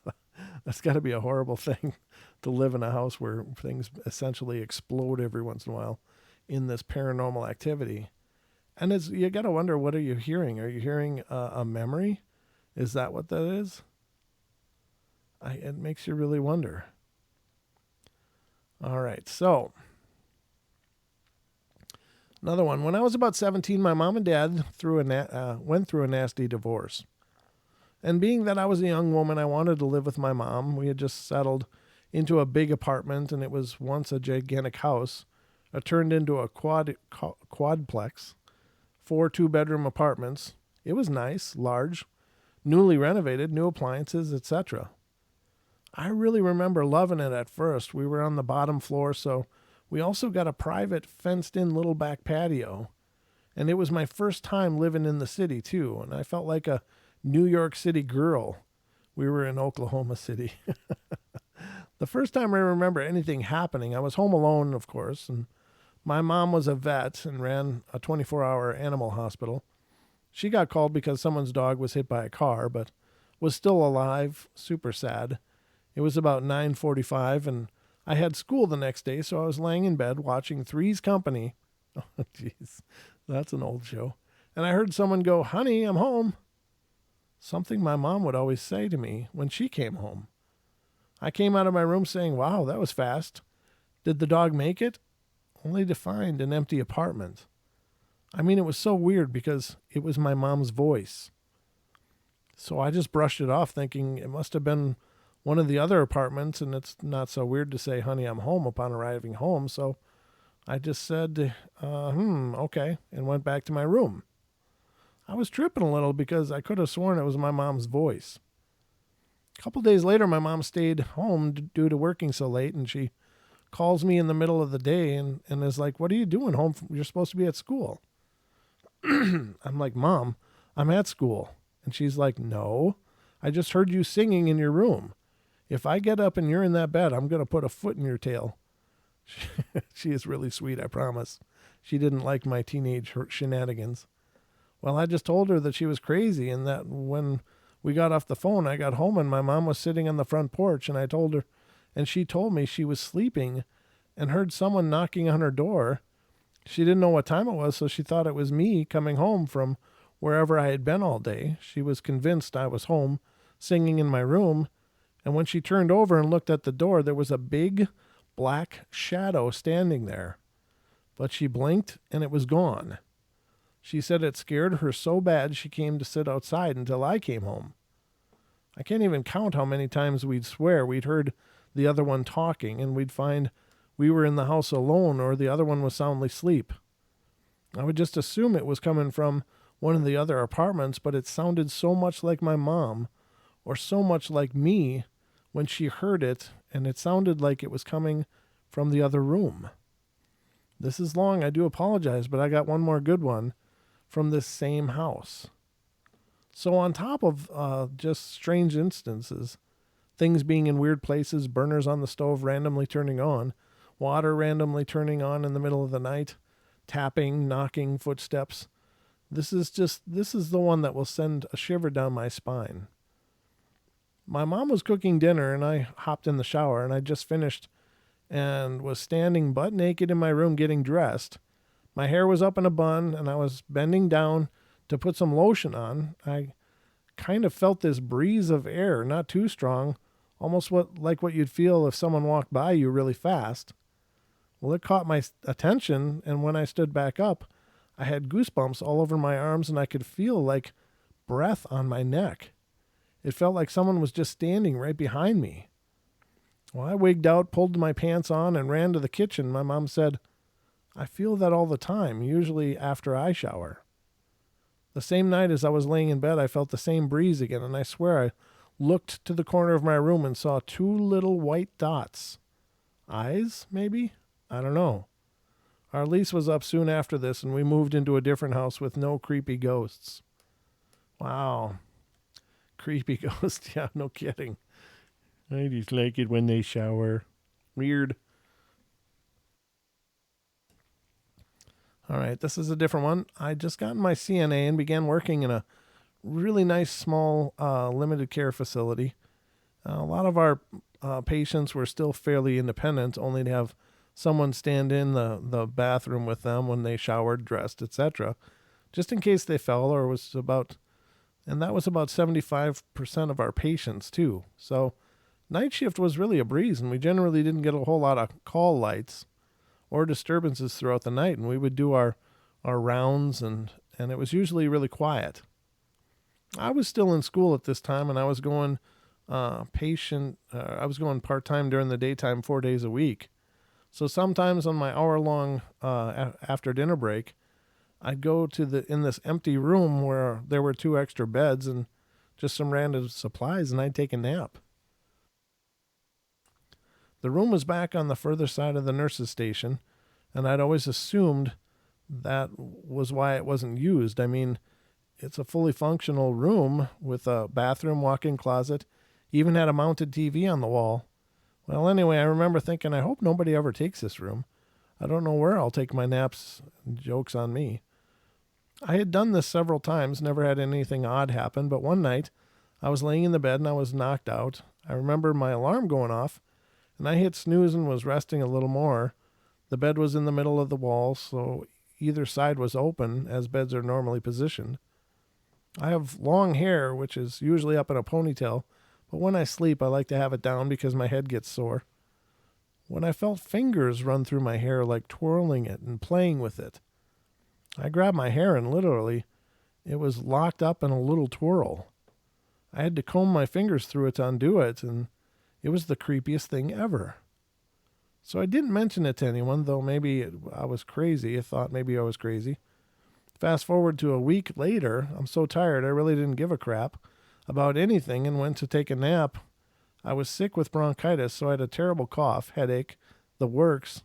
Speaker 1: that's got to be a horrible thing to live in a house where things essentially explode every once in a while in this paranormal activity. And you got to wonder, what are you hearing? Are you hearing a memory? Is that what that is? It makes you really wonder. All right, so another one. When I was about 17, my mom and dad went through a nasty divorce. And being that I was a young woman, I wanted to live with my mom. We had just settled into a big apartment, and it was once a gigantic house. It turned into a quadplex, 4 two-bedroom apartments. It was nice, large, newly renovated, new appliances, etc. I really remember loving it at first. We were on the bottom floor, so we also got a private fenced-in little back patio. And it was my first time living in the city, too, and I felt like a New York City girl. We were in Oklahoma City. The first time I remember anything happening, I was home alone, of course, and my mom was a vet and ran a 24-hour animal hospital. She got called because someone's dog was hit by a car, but was still alive, super sad. It was about 9:45, and I had school the next day, so I was laying in bed watching Three's Company. Oh, jeez, that's an old show. And I heard someone go, "Honey, I'm home." Something my mom would always say to me when she came home. I came out of my room saying, "Wow, that was fast. Did the dog make it?" Only to find an empty apartment. I mean, it was so weird because it was my mom's voice. So I just brushed it off, thinking it must have been one of the other apartments, and it's not so weird to say, "Honey, I'm home," upon arriving home. So I just said, okay, and went back to my room. I was tripping a little because I could have sworn it was my mom's voice. A couple days later, my mom stayed home due to working so late, and she calls me in the middle of the day and is like, "What are you doing home? You're supposed to be at school." I'm like, "Mom, I'm at school." And she's like, "No, I just heard you singing in your room. If I get up and you're in that bed, I'm going to put a foot in your tail." She is really sweet, I promise. She didn't like my teenage shenanigans. Well, I just told her that she was crazy, and that when we got off the phone, I got home and my mom was sitting on the front porch, and I told her, and she told me she was sleeping and heard someone knocking on her door. She didn't know what time it was, so she thought it was me coming home from wherever I had been all day. She was convinced I was home, singing in my room, and when she turned over and looked at the door, there was a big black shadow standing there. But she blinked, and it was gone. She said it scared her so bad she came to sit outside until I came home. I can't even count how many times we'd swear we'd heard the other one talking, and we'd find we were in the house alone or the other one was soundly asleep. I would just assume it was coming from one of the other apartments, but it sounded so much like my mom, or so much like me, when she heard it, and it sounded like it was coming from the other room. This is long, I do apologize, but I got one more good one from this same house. So on top of just strange instances, things being in weird places, burners on the stove randomly turning on, water randomly turning on in the middle of the night, tapping, knocking, footsteps, this is the one that will send a shiver down my spine. My mom was cooking dinner, and I hopped in the shower, and I just finished and was standing butt naked in my room getting dressed. My hair was up in a bun, and I was bending down to put some lotion on. I kind of felt this breeze of air, not too strong, almost like what you'd feel if someone walked by you really fast. Well, it caught my attention, and when I stood back up, I had goosebumps all over my arms, and I could feel like breath on my neck. It felt like someone was just standing right behind me. Well, I wigged out, pulled my pants on, and ran to the kitchen. My mom said, "I feel that all the time, usually after I shower." The same night as I was laying in bed, I felt the same breeze again, and I swear I looked to the corner of my room and saw 2 little white dots. Eyes, maybe? I don't know. Our lease was up soon after this, and we moved into a different house with no creepy ghosts. Wow. Creepy ghosts. Yeah, no kidding. I just like it when they shower. Weird. All right, this is a different one. I just got my CNA and began working in a really nice, small, limited care facility. A lot of our patients were still fairly independent, only to have someone stand in the bathroom with them when they showered, dressed, etc. just in case they fell, and that was about 75% of our patients too. So night shift was really a breeze, and we generally didn't get a whole lot of call lights or disturbances throughout the night, and we would do our rounds, and it was usually really quiet. I was still in school at this time, and I was going I was going part-time during the daytime 4 days a week. So sometimes on my hour-long after dinner break, I'd go in this empty room where there were 2 extra beds and just some random supplies, and I'd take a nap. The room was back on the further side of the nurse's station, and I'd always assumed that was why it wasn't used. I mean, it's a fully functional room with a bathroom, walk-in closet, even had a mounted TV on the wall. Well, anyway, I remember thinking, I hope nobody ever takes this room. I don't know where I'll take my naps. Joke's on me. I had done this several times, never had anything odd happen, but one night I was laying in the bed and I was knocked out. I remember my alarm going off, and I hit snooze and was resting a little more. The bed was in the middle of the wall, so either side was open, as beds are normally positioned. I have long hair, which is usually up in a ponytail, but when I sleep, I like to have it down because my head gets sore. When I felt fingers run through my hair, like twirling it and playing with it, I grabbed my hair and literally, it was locked up in a little twirl. I had to comb my fingers through it to undo it, and it was the creepiest thing ever. So I didn't mention it to anyone, though maybe I was crazy. I thought maybe I was crazy. Fast forward to a week later, I'm so tired I really didn't give a crap about anything and went to take a nap. I was sick with bronchitis, so I had a terrible cough, headache, the works.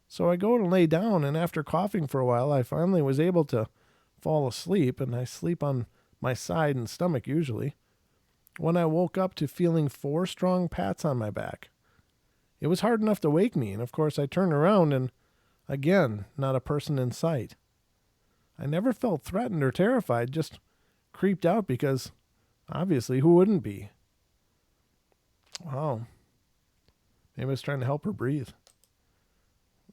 Speaker 1: So I go to lay down, and after coughing for a while, I finally was able to fall asleep, and I sleep on my side and stomach usually. When I woke up to feeling 4 strong pats on my back. It was hard enough to wake me, and of course I turned around and, again, not a person in sight. I never felt threatened or terrified, just creeped out because, obviously, who wouldn't be? Wow. Maybe I was trying to help her breathe.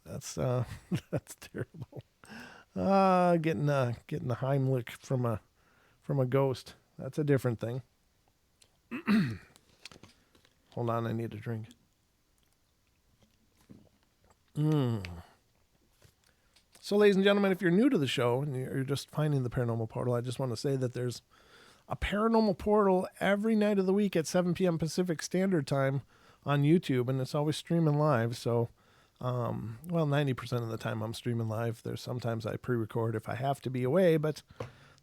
Speaker 1: That's that's terrible. Getting the Heimlich from a ghost. That's a different thing. Hold on, I need a drink. So, ladies and gentlemen, if you're new to the show and you're just finding the Paranormal Portal, I just want to say that there's a Paranormal Portal every night of the week at 7 p.m. Pacific Standard Time on YouTube, and it's always streaming live. So, 90% of the time I'm streaming live. There's sometimes I pre-record if I have to be away, but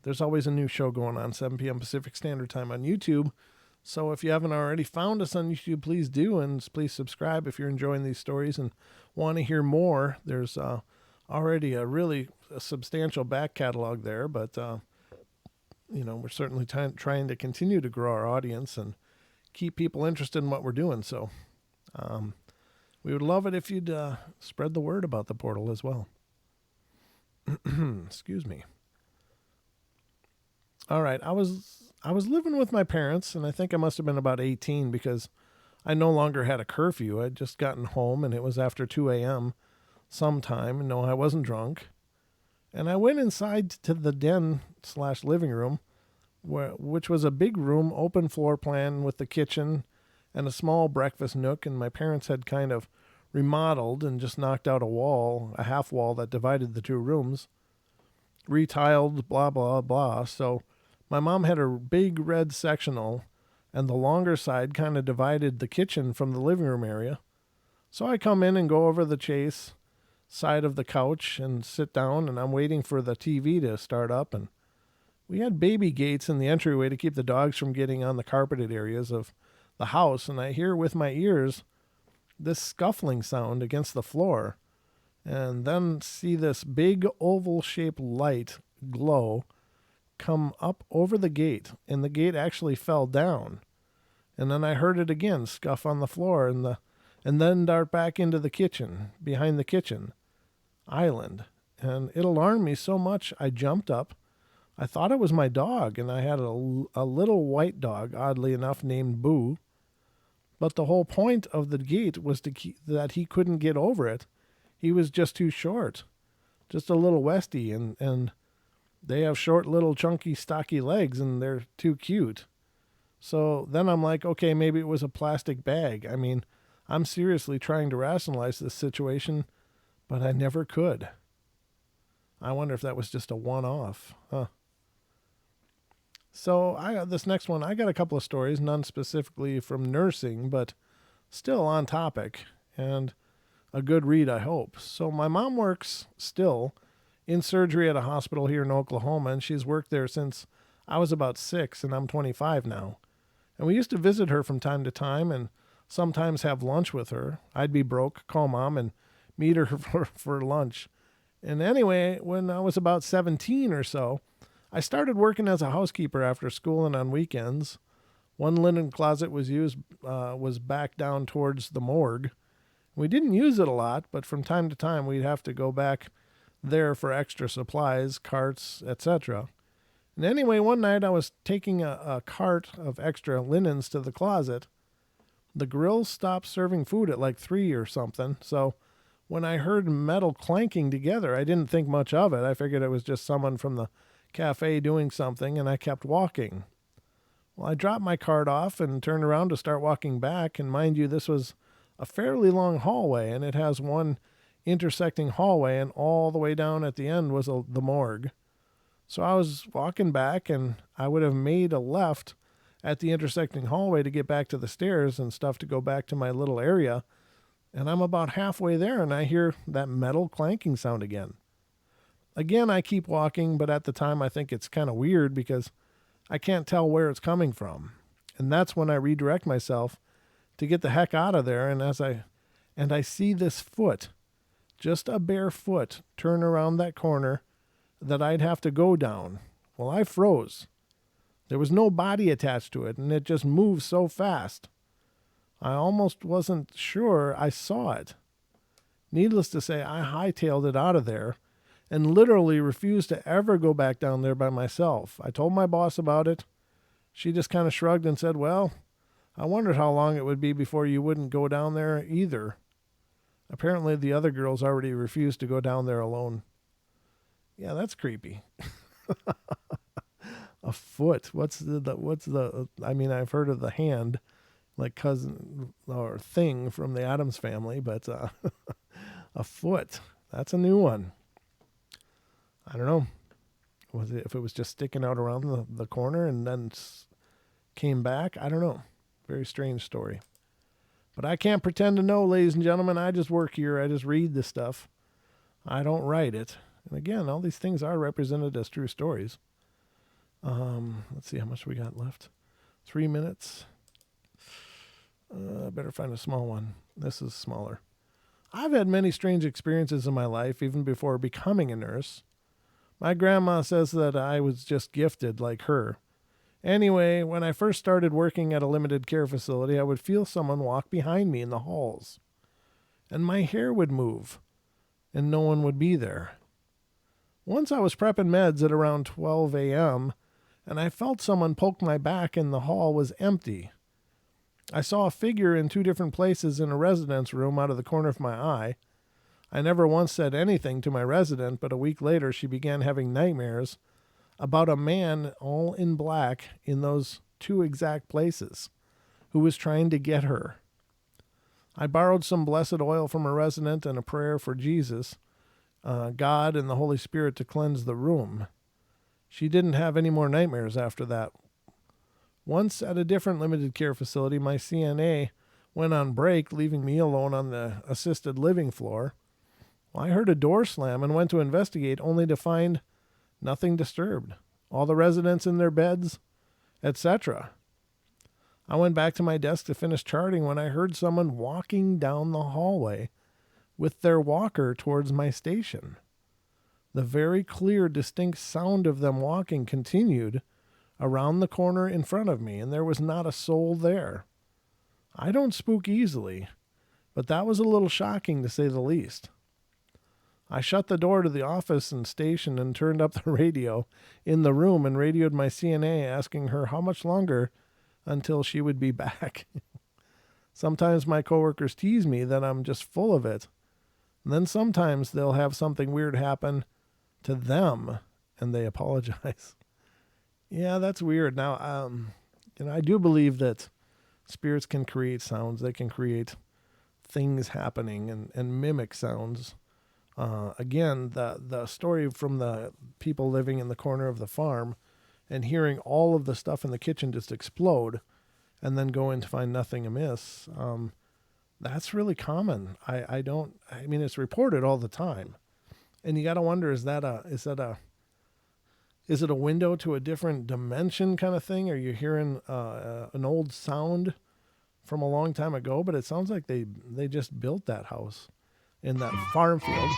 Speaker 1: there's always a new show going on 7 p.m. Pacific Standard Time on YouTube. So if you haven't already found us on YouTube, please do, and please subscribe if you're enjoying these stories and want to hear more. There's already a substantial back catalog there, but we're certainly trying to continue to grow our audience and keep people interested in what we're doing. So we would love it if you'd spread the word about the portal as well. Excuse me. All right, I was living with my parents, and I think I must have been about 18 because I no longer had a curfew. I'd just gotten home, and it was after 2 a.m. sometime. No, I wasn't drunk. And I went inside to the den/living room, which was a big room, open floor plan with the kitchen and a small breakfast nook, and my parents had kind of remodeled and just knocked out a half wall that divided the 2 rooms, retiled, blah, blah, blah. So my mom had a big red sectional, and the longer side kind of divided the kitchen from the living room area. So I come in and go over the chase side of the couch and sit down, and I'm waiting for the TV to start up. And we had baby gates in the entryway to keep the dogs from getting on the carpeted areas of the house. And I hear with my ears this scuffling sound against the floor, and then see this big oval-shaped light glow come up over the gate, and the gate actually fell down. And then I heard it again scuff on the floor, and then dart back into the kitchen, behind the kitchen island. And it alarmed me so much, I jumped up. I thought it was my dog, and I had a little white dog, oddly enough, named Boo. But the whole point of the gate was that he couldn't get over it. He was just too short, just a little westy, and They have short, little, chunky, stocky legs, and they're too cute. So then I'm like, okay, maybe it was a plastic bag. I mean, I'm seriously trying to rationalize this situation, but I never could. I wonder if that was just a one-off. Huh. So this next one, I got a couple of stories, none specifically from nursing, but still on topic, and a good read, I hope. So my mom works still in surgery at a hospital here in Oklahoma, and she's worked there since I was about 6, and I'm 25 now. And we used to visit her from time to time and sometimes have lunch with her. I'd be broke, call Mom, and meet her for lunch. And anyway, when I was about 17 or so, I started working as a housekeeper after school and on weekends. One linen closet was back down towards the morgue. We didn't use it a lot, but from time to time we'd have to go back there for extra supplies, carts, etc. And anyway, one night I was taking a cart of extra linens to the closet. The grill stopped serving food at like 3 or something, so when I heard metal clanking together, I didn't think much of it. I figured it was just someone from the cafe doing something, and I kept walking. Well, I dropped my cart off and turned around to start walking back, and mind you, this was a fairly long hallway, and it has one intersecting hallway, and all the way down at the end was the morgue. So I was walking back, and I would have made a left at the intersecting hallway to get back to the stairs and stuff to go back to my little area, and I'm about halfway there, and I hear that metal clanking sound again. Again, I keep walking, but at the time I think it's kind of weird because I can't tell where it's coming from. And that's when I redirect myself to get the heck out of there, and I see this foot, just a bare foot, turn around that corner that I'd have to go down. Well, I froze. There was no body attached to it, and it just moved so fast. I almost wasn't sure I saw it. Needless to say, I hightailed it out of there and literally refused to ever go back down there by myself. I told my boss about it. She just kind of shrugged and said, well, I wondered how long it would be before you wouldn't go down there either. Apparently the other girls already refused to go down there alone. Yeah, that's creepy. A foot. What's the I mean, I've heard of the hand, like cousin or thing from the Addams Family, but a foot. That's a new one. I don't know. Was it if it was just sticking out around the corner and then came back? I don't know. Very strange story. But I can't pretend to know, ladies and gentlemen. I just work here. I just read this stuff. I don't write it. And again, all these things are represented as true stories. Let's see how much we got left. 3 minutes. Better find a small one. This is smaller. I've had many strange experiences in my life, even before becoming a nurse. My grandma says that I was just gifted like her. Anyway, when I first started working at a limited care facility, I would feel someone walk behind me in the halls. And my hair would move, and no one would be there. Once I was prepping meds at around 12 a.m., and I felt someone poke my back and the hall was empty. I saw a figure in 2 different places in a residence room out of the corner of my eye. I never once said anything to my resident, but a week later she began having nightmares about a man all in black in those 2 exact places who was trying to get her. I borrowed some blessed oil from a resident and a prayer for Jesus, God and the Holy Spirit to cleanse the room. She didn't have any more nightmares after that. Once at a different limited care facility, my CNA went on break, leaving me alone on the assisted living floor. I heard a door slam and went to investigate, only to find nothing disturbed. All the residents in their beds, etc. I went back to my desk to finish charting when I heard someone walking down the hallway with their walker towards my station. The very clear, distinct sound of them walking continued around the corner in front of me, and there was not a soul there. I don't spook easily, but that was a little shocking to say the least. I shut the door to the office and station and turned up the radio in the room and radioed my CNA asking her how much longer until she would be back. Sometimes my coworkers tease me that I'm just full of it. And then sometimes they'll have something weird happen to them and they apologize. Yeah, that's weird. Now, I do believe that spirits can create sounds. They can create things happening and mimic sounds. Again, the story from the people living in the corner of the farm and hearing all of the stuff in the kitchen just explode and then go in to find nothing amiss. That's really common. I mean, it's reported all the time. And you got to wonder, is it a window to a different dimension kind of thing? Are you hearing an old sound from a long time ago? But it sounds like they just built that house in that farm field.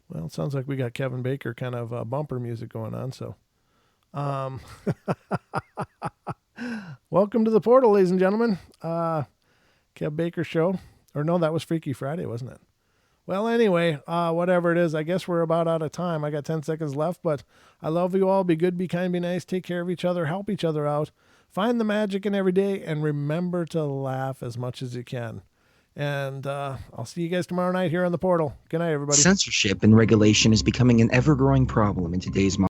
Speaker 1: Well, it sounds like we got Kevin Baker kind of bumper music going on. So, welcome to the portal, ladies and gentlemen. Kev Baker show. Or no, that was Freaky Friday, wasn't it? Well, anyway, whatever it is, I guess we're about out of time. I got 10 seconds left, but I love you all. Be good, be kind, be nice, take care of each other, help each other out, find the magic in every day, and remember to laugh as much as you can. And I'll see you guys tomorrow night here on the portal. Good night, everybody.
Speaker 8: Censorship and regulation is becoming an ever-growing problem in today's modern.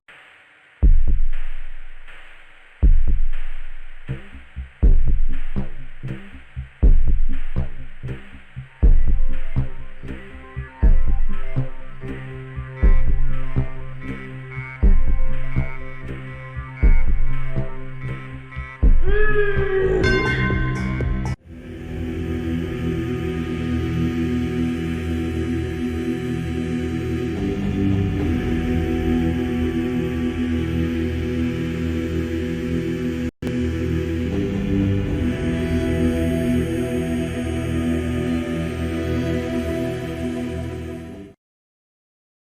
Speaker 3: Woo!